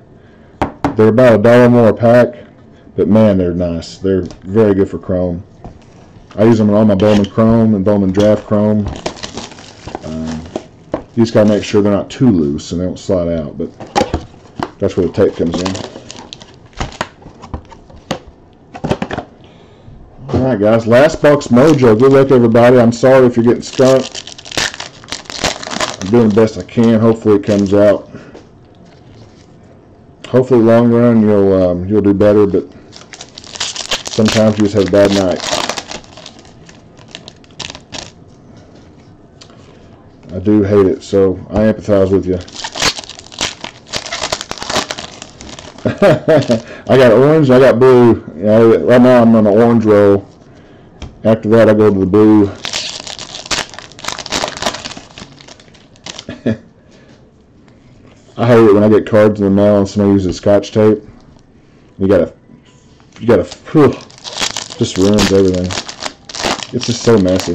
They're about $1 more a pack. But man, they're nice. They're very good for Chrome. I use them in all my Bowman Chrome and Bowman Draft Chrome. You just got to make sure they're not too loose and they don't slide out, but that's where the tape comes in. Alright guys, last box mojo. Good luck everybody. I'm sorry if you're getting skunked. I'm doing the best I can. Hopefully it comes out. Hopefully long run you'll do better, but sometimes you just have a bad night. I do hate it, so I empathize with you. I got orange, I got blue. Right now I'm on an orange roll. After that I go to the blue. I hate it when I get cards in the mail and somebody uses Scotch tape. You gotta whew, just ruins everything. It's just so messy.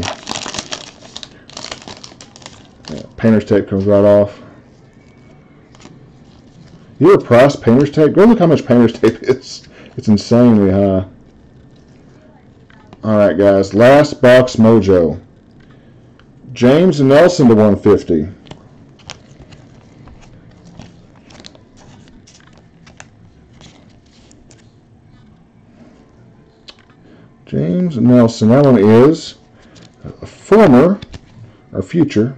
Yeah, painter's tape comes right off. You ever price painter's tape? Go look how much painter's tape is. It's insanely high. Alright guys, last box mojo. James Nelson to 150. James Nelson. That one is a former or future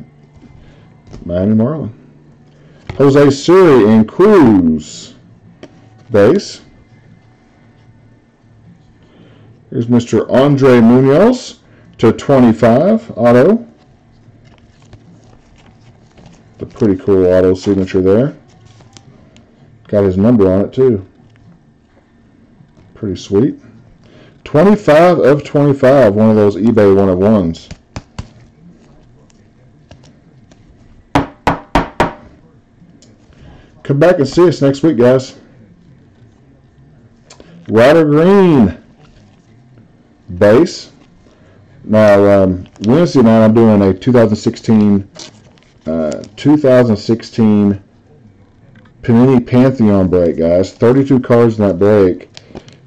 Miami Marlin. Jose Siri and Cruz base. Here's Mr. Andre Munoz to 25 auto. The pretty cool auto signature there. Got his number on it too. Pretty sweet. 25 of 25, one of those eBay 1-of-1s. Come back and see us next week, guys. Ryder Green base. Now, Wednesday night I'm doing a 2016 Panini Pantheon break, guys. 32 cards in that break.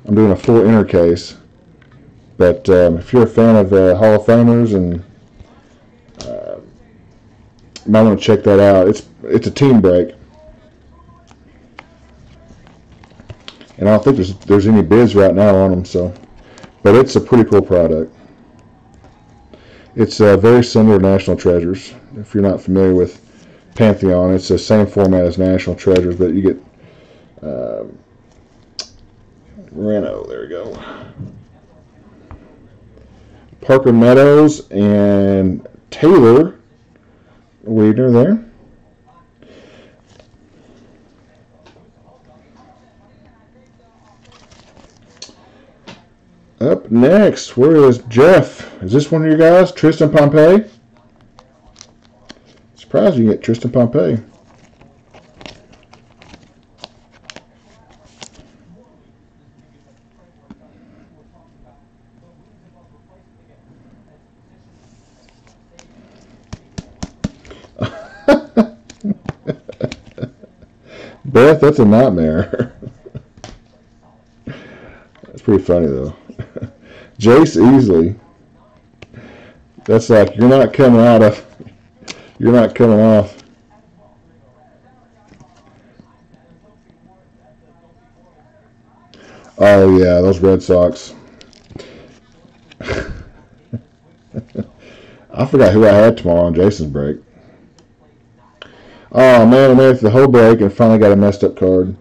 I'm doing a full inner case. But if you're a fan of Hall of Famers and you might want to check that out. It's a team break. And I don't think there's any bids right now on them, so, but it's a pretty cool product. It's very similar to National Treasures. If you're not familiar with Pantheon, it's the same format as National Treasures, but you get Reno. There we go. Parker Meadows and Taylor Wiedner there. Up next, where is Jeff? Is this one of your guys? Tristan Pompey? Surprised you get Tristan Pompey. Beth, that's a nightmare. That's pretty funny though. Jace Easley. That's like you're not coming off. Oh yeah, those Red Sox. I forgot who I had tomorrow on Jason's break. Oh man, I made it the whole break and finally got a messed up card.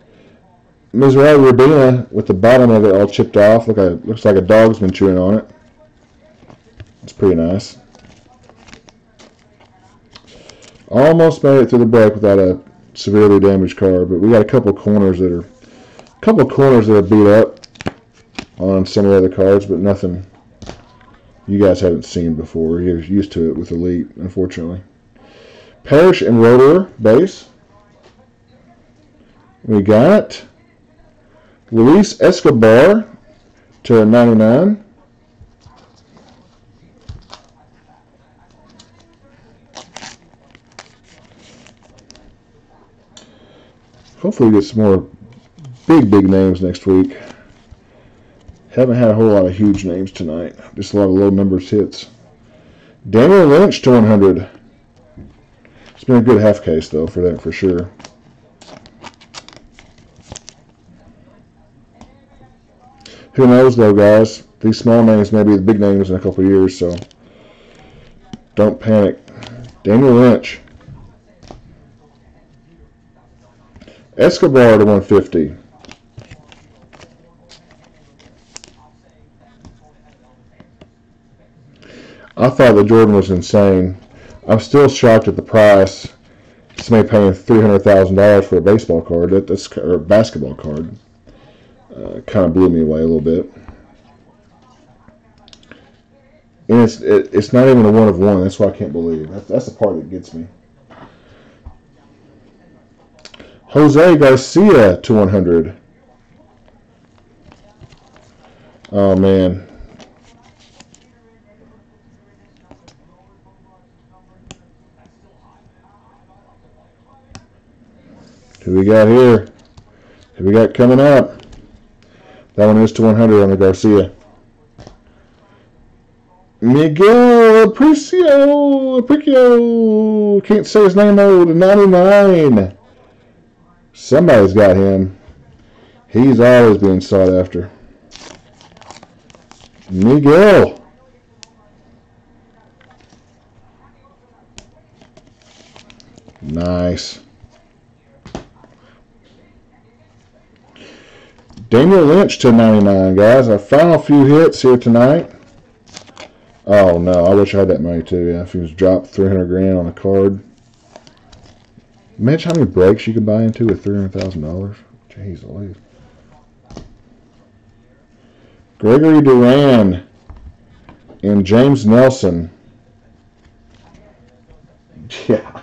Missouri Rabina with the bottom of it all chipped off. Looks like a dog's been chewing on it. It's pretty nice. Almost made it through the break without a severely damaged card, but we got a couple corners that are beat up on some of the other cards, but nothing you guys haven't seen before. You're used to it with Elite, unfortunately. Parrish and Rotor base. We got Luis Escobar to 99. Hopefully we get some more big names next week. Haven't had a whole lot of huge names tonight. Just a lot of low numbers hits. Daniel Lynch to 100. It's been a good half case, though, for that, for sure. Who knows, though, guys? These small names may be the big names in a couple of years, so don't panic. Daniel Lynch. Escobar to 150. I thought that Jordan was insane. I'm still shocked at the price. Somebody paying $300,000 for a baseball card, or a basketball card. Kind of blew me away a little bit. And it's not even a 1 of 1. That's what I can't believe. That's the part that gets me. Jose Garcia to 100. Oh, man. Who we got here? Who we got coming up? That one is to 100 on the Garcia. Miguel Aparicio. Can't say his name though. To 99. Somebody's got him. He's always being sought after. Miguel. Nice. Daniel Lynch to 99, guys. Our final few hits here tonight. Oh, no. I wish I had that money, too. Yeah, if he was dropped 300 grand on a card. Imagine how many breaks you could buy into with $300,000. Jeez Louise. Gregory Duran and James Nelson. Yeah.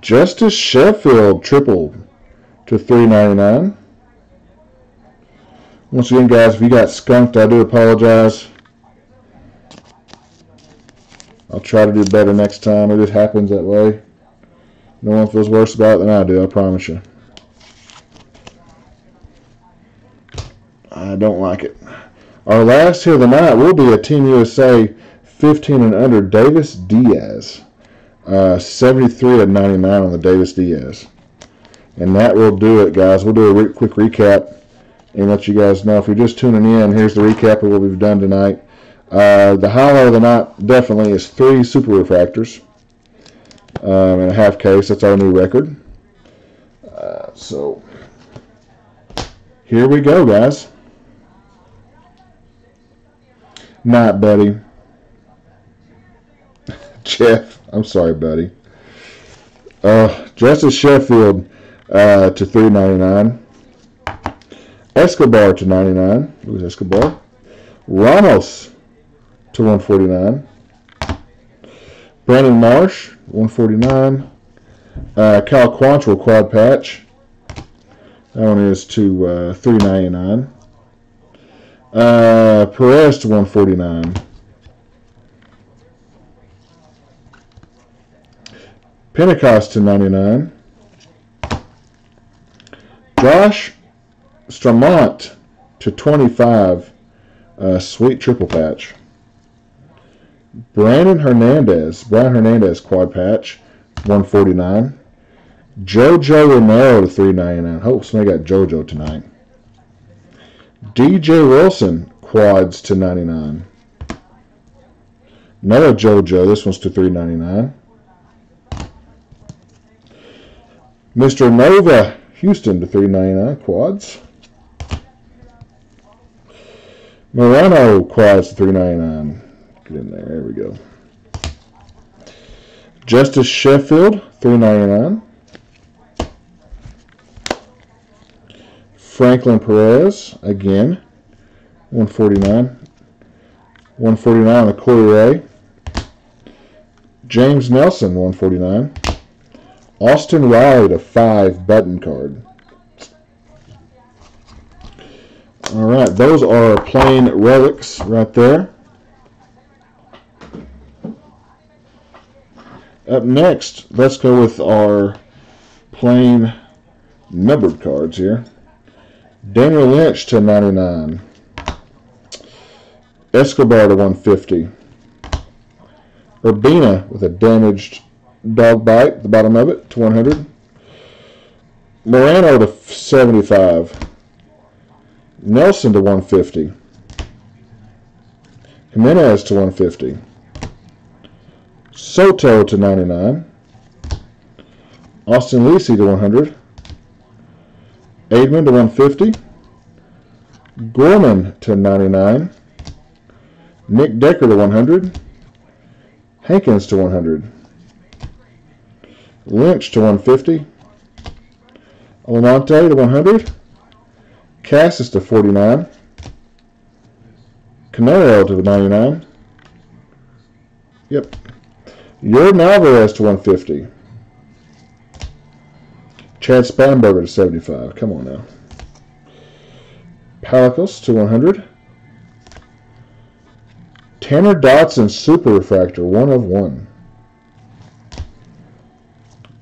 Justice Sheffield triple to $3.99. Once again, guys, if you got skunked, I do apologize. I'll try to do better next time. It just happens that way. No one feels worse about it than I do, I promise you. I don't like it. Our last hit of the night will be a Team USA 15 and under Davis Diaz. 73 of 99 on the Davis Diaz. And that will do it, guys. We'll do a quick recap and let you guys know. If you're just tuning in, here's the recap of what we've done tonight. The highlight of the night definitely is 3 super refractors in a half case. That's our new record. So here we go, guys. Not, buddy. Jeff, I'm sorry, buddy. Justice Sheffield to $3.99. Escobar to 99. Who's Escobar? Ramos to 149. Brandon Marsh, 149. Cal Quantrill quad patch. That one is to $3.99. Perez to 149. Pentecost to 99. Josh Stramont to 25. Sweet triple patch. Brian Hernandez quad patch, 149. JoJo Romero to $3.99. Hope somebody got JoJo tonight. DJ Wilson quads to 99. Another JoJo. This one's to $3.99. Mr. Nova Houston to $3.99 quads. Morano quads to $3.99. Get in there. There we go. Justice Sheffield, $3.99. Franklin Perez, again, 149. 149 on the Corey Ray. James Nelson, 149. Austin Riley to 5 button card. All right, those are plain relics right there. Up next, let's go with our plain numbered cards here. Daniel Lynch to 99. Escobar to 150. Urbina with a damaged dog bite at the bottom of it to 100. Morano to 75. Nelson to 150. Jimenez to 150. Soto to 99. Austin Lisi to 100. Aidman to 150. Gorman to 99. Nick Decker to 100. Hankins to 100. Lynch to 150. Almonte to 100. Cassis to 49. Canelo to 99. Yep. Jordan Alvarez to 150. Chad Spanberger to 75. Come on now. Palicos to 100. Tanner Dotson Super Refractor, 1 of 1.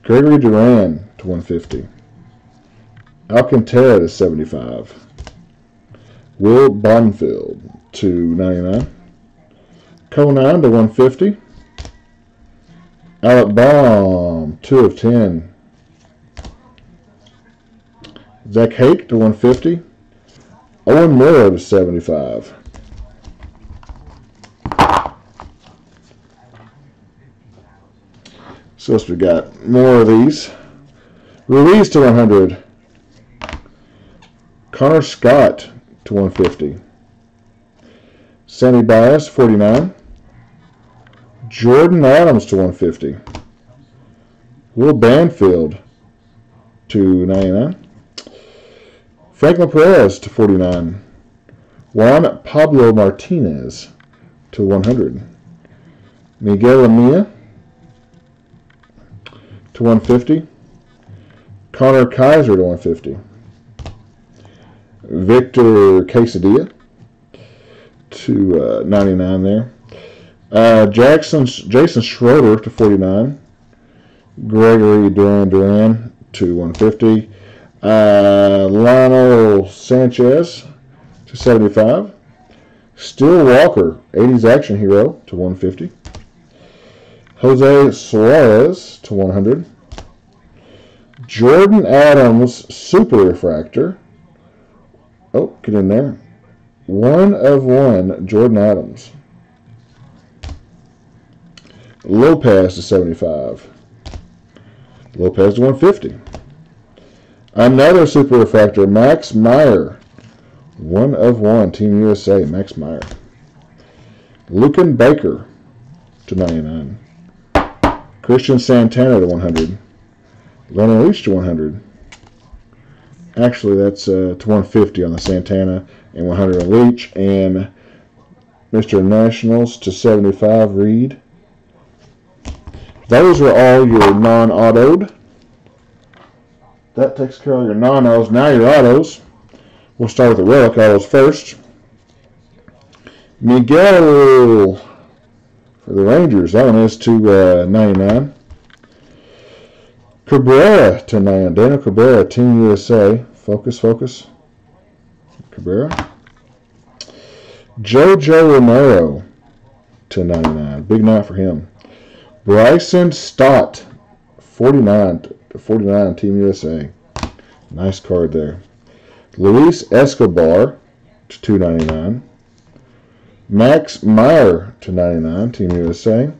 Gregory Duran to 150. Alcantara to 75. Will Bonfield to 99. Conan to 150. Alec Baum, 2 of 10. Zach Hake to 150. Owen Miller to 75. So we got more of these. Ruiz to 100. Connor Scott to 150. Sammy Bias, 49. Jordan Adams to 150. Will Banfield to 99. Franklin Perez to 49. Juan Pablo Martinez to 100. Miguel Amia to 150. Connor Kaiser to 150. Victor Quesadilla to 99 there. Jason Schroeder to 49. Gregory Duran to 150. Lionel Sanchez to 75. Still Walker, 80s action hero to 150. Jose Suarez to 100. Jordan Adams Super Refractor. Oh, get in there. 1 of 1 Jordan Adams. Lopez to 75. Lopez to 150. Another Super Refractor, Max Meyer. 1 of 1 Team USA, Max Meyer. Lucan Baker to 99. Christian Santana to 100. Lennon Leach to 100. Actually, that's to 150 on the Santana and 100 on Leach. And Mr. Nationals to 75, Reed. Those are all your non-autoed. That takes care of your non-autos. Now your autos. We'll start with the relic autos first. Miguel for the Rangers. That one is to 99. Cabrera to 99. Daniel Cabrera, Team USA. Focus, focus. Cabrera. Jojo Romero to 99. Big night for him. Bryson Stott, 49 to 49, Team USA. Nice card there. Luis Escobar to 299. Max Meyer to 99, Team USA.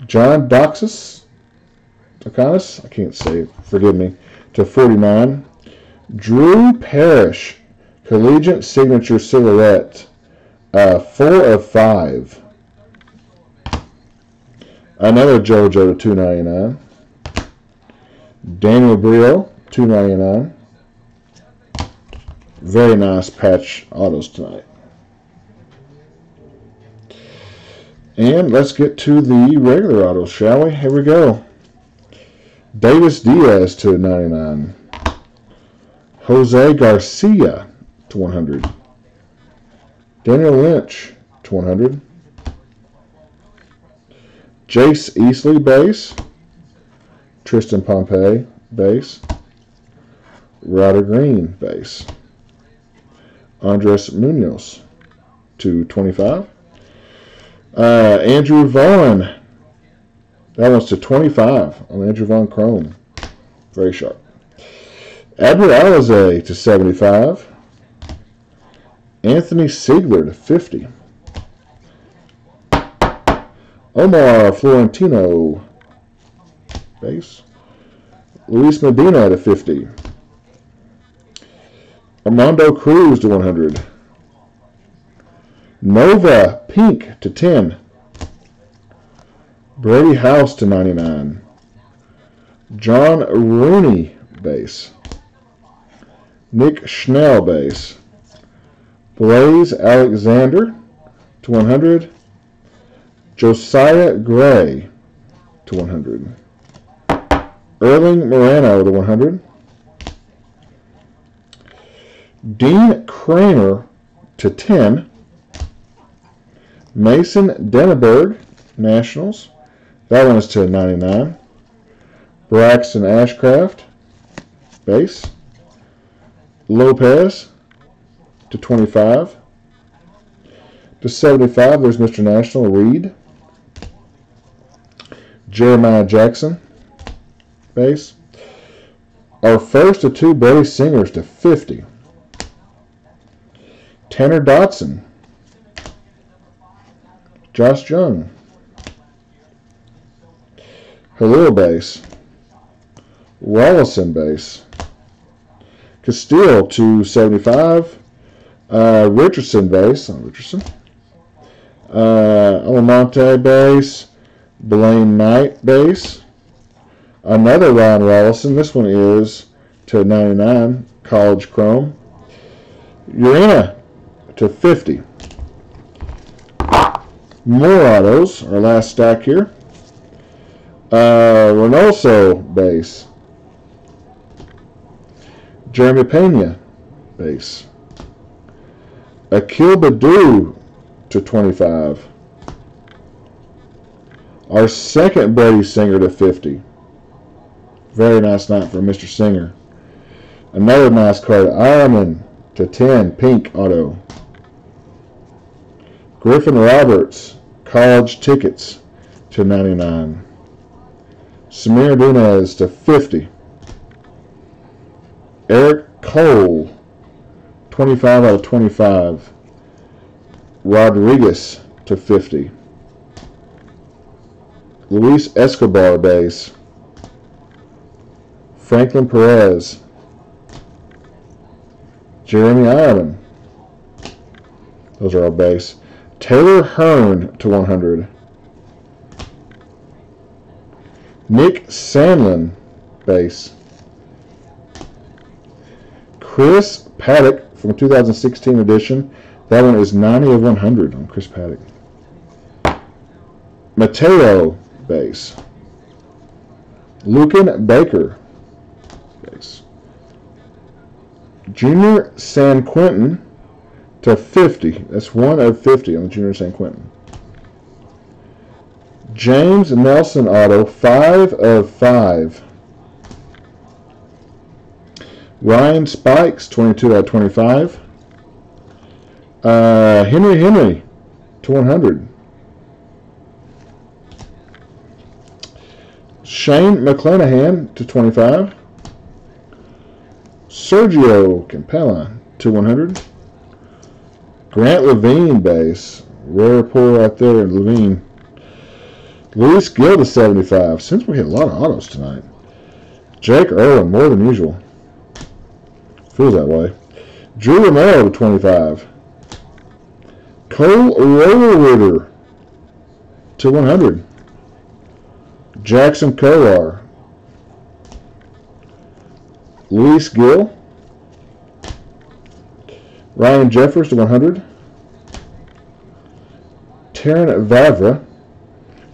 John Doxis, I can't say, forgive me, to 49. Drew Parrish, Collegiate Signature Silhouette, 4 of 5. Another JoJo to 299. Daniel Brio, 299. Very nice patch autos tonight. And let's get to the regular autos, shall we? Here we go. Davis Diaz to 99. Jose Garcia to 100. Daniel Lynch to 100. Jace Easley base. Tristan Pompey base. Ryder Green base. Andres Munoz to 25. Andrew Vaughn. That one's to 25 on Andrew Vaughn Chrome. Very sharp. Admiral Alize to 75. Anthony Siegler to 50. Omar Florentino base. Luis Medina to 50. Armando Cruz to 100. Nova Pink to 10. Brady House to 99. John Rooney base. Nick Schnell base. Blaze Alexander to 100. Josiah Gray to 100. Erling Morano to 100. Dean Kramer to 10. Mason Denneberg, Nationals. That one is to 99. Braxton Ashcraft, base. Lopez to 25. To 75, there's Mr. National, Reed. Jeremiah Jackson, base. Our first of two Brady Singers to 50. Tanner Dotson. Josh Jung. Halil base. Wallison base. Castile to 75. Richardson base. Richardson. Alamonte base. Blaine Knight base. Another Ryan Wallison. This one is to 99. College Chrome. Urena to 50. More autos. Our last stack here. Reynoso base. Jeremy Pena base. Akil Baddoo to 25. Our second Brady Singer to 50. Very nice night for Mr. Singer. Another nice card. Ironman to 10. Pink auto. Griffin Roberts. College tickets to 99. Samir Dunez to 50. Eric Cole, 25 out of 25. Rodriguez to 50. Luis Escobar base. Franklin Perez. Jeremy Ireland. Those are our base. Taylor Hearn to 100. Nick Sandlin base. Chris Paddock from 2016 edition. That one is 90 of 100 on Chris Paddock. Mateo base. Lucan Baker base. Junior San Quentin to 50. That's 1 of 50 on the Junior San Quentin. James Nelson auto, 5 of 5. Ryan Spikes, 22 out of 25. Henry to 100. Shane McClanahan to 25. Sergio Campella to 100. Grant Levine base. Rare pull right there, Levine. Luis Gill to 75. Seems we hit a lot of autos tonight. Jake Irwin, more than usual. Feels that way. Drew Romero to 25. Cole Roller to 100. Jackson Kolar. Luis Gill. Ryan Jeffers to 100. Taryn Vavra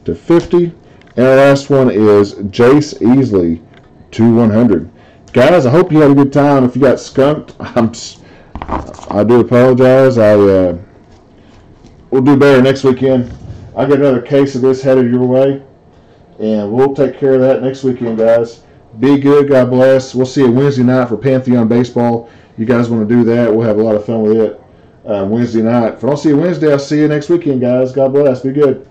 to 50. And our last one is Jace Easley to 100. Guys, I hope you had a good time. If you got skunked, I do apologize. We'll do better next weekend. I got another case of this headed your way, and we'll take care of that next weekend, guys. Be good. God bless. We'll see you Wednesday night for Pantheon Baseball. You guys want to do that? We'll have a lot of fun with it Wednesday night. If I don't see you Wednesday, I'll see you next weekend, guys. God bless. Be good.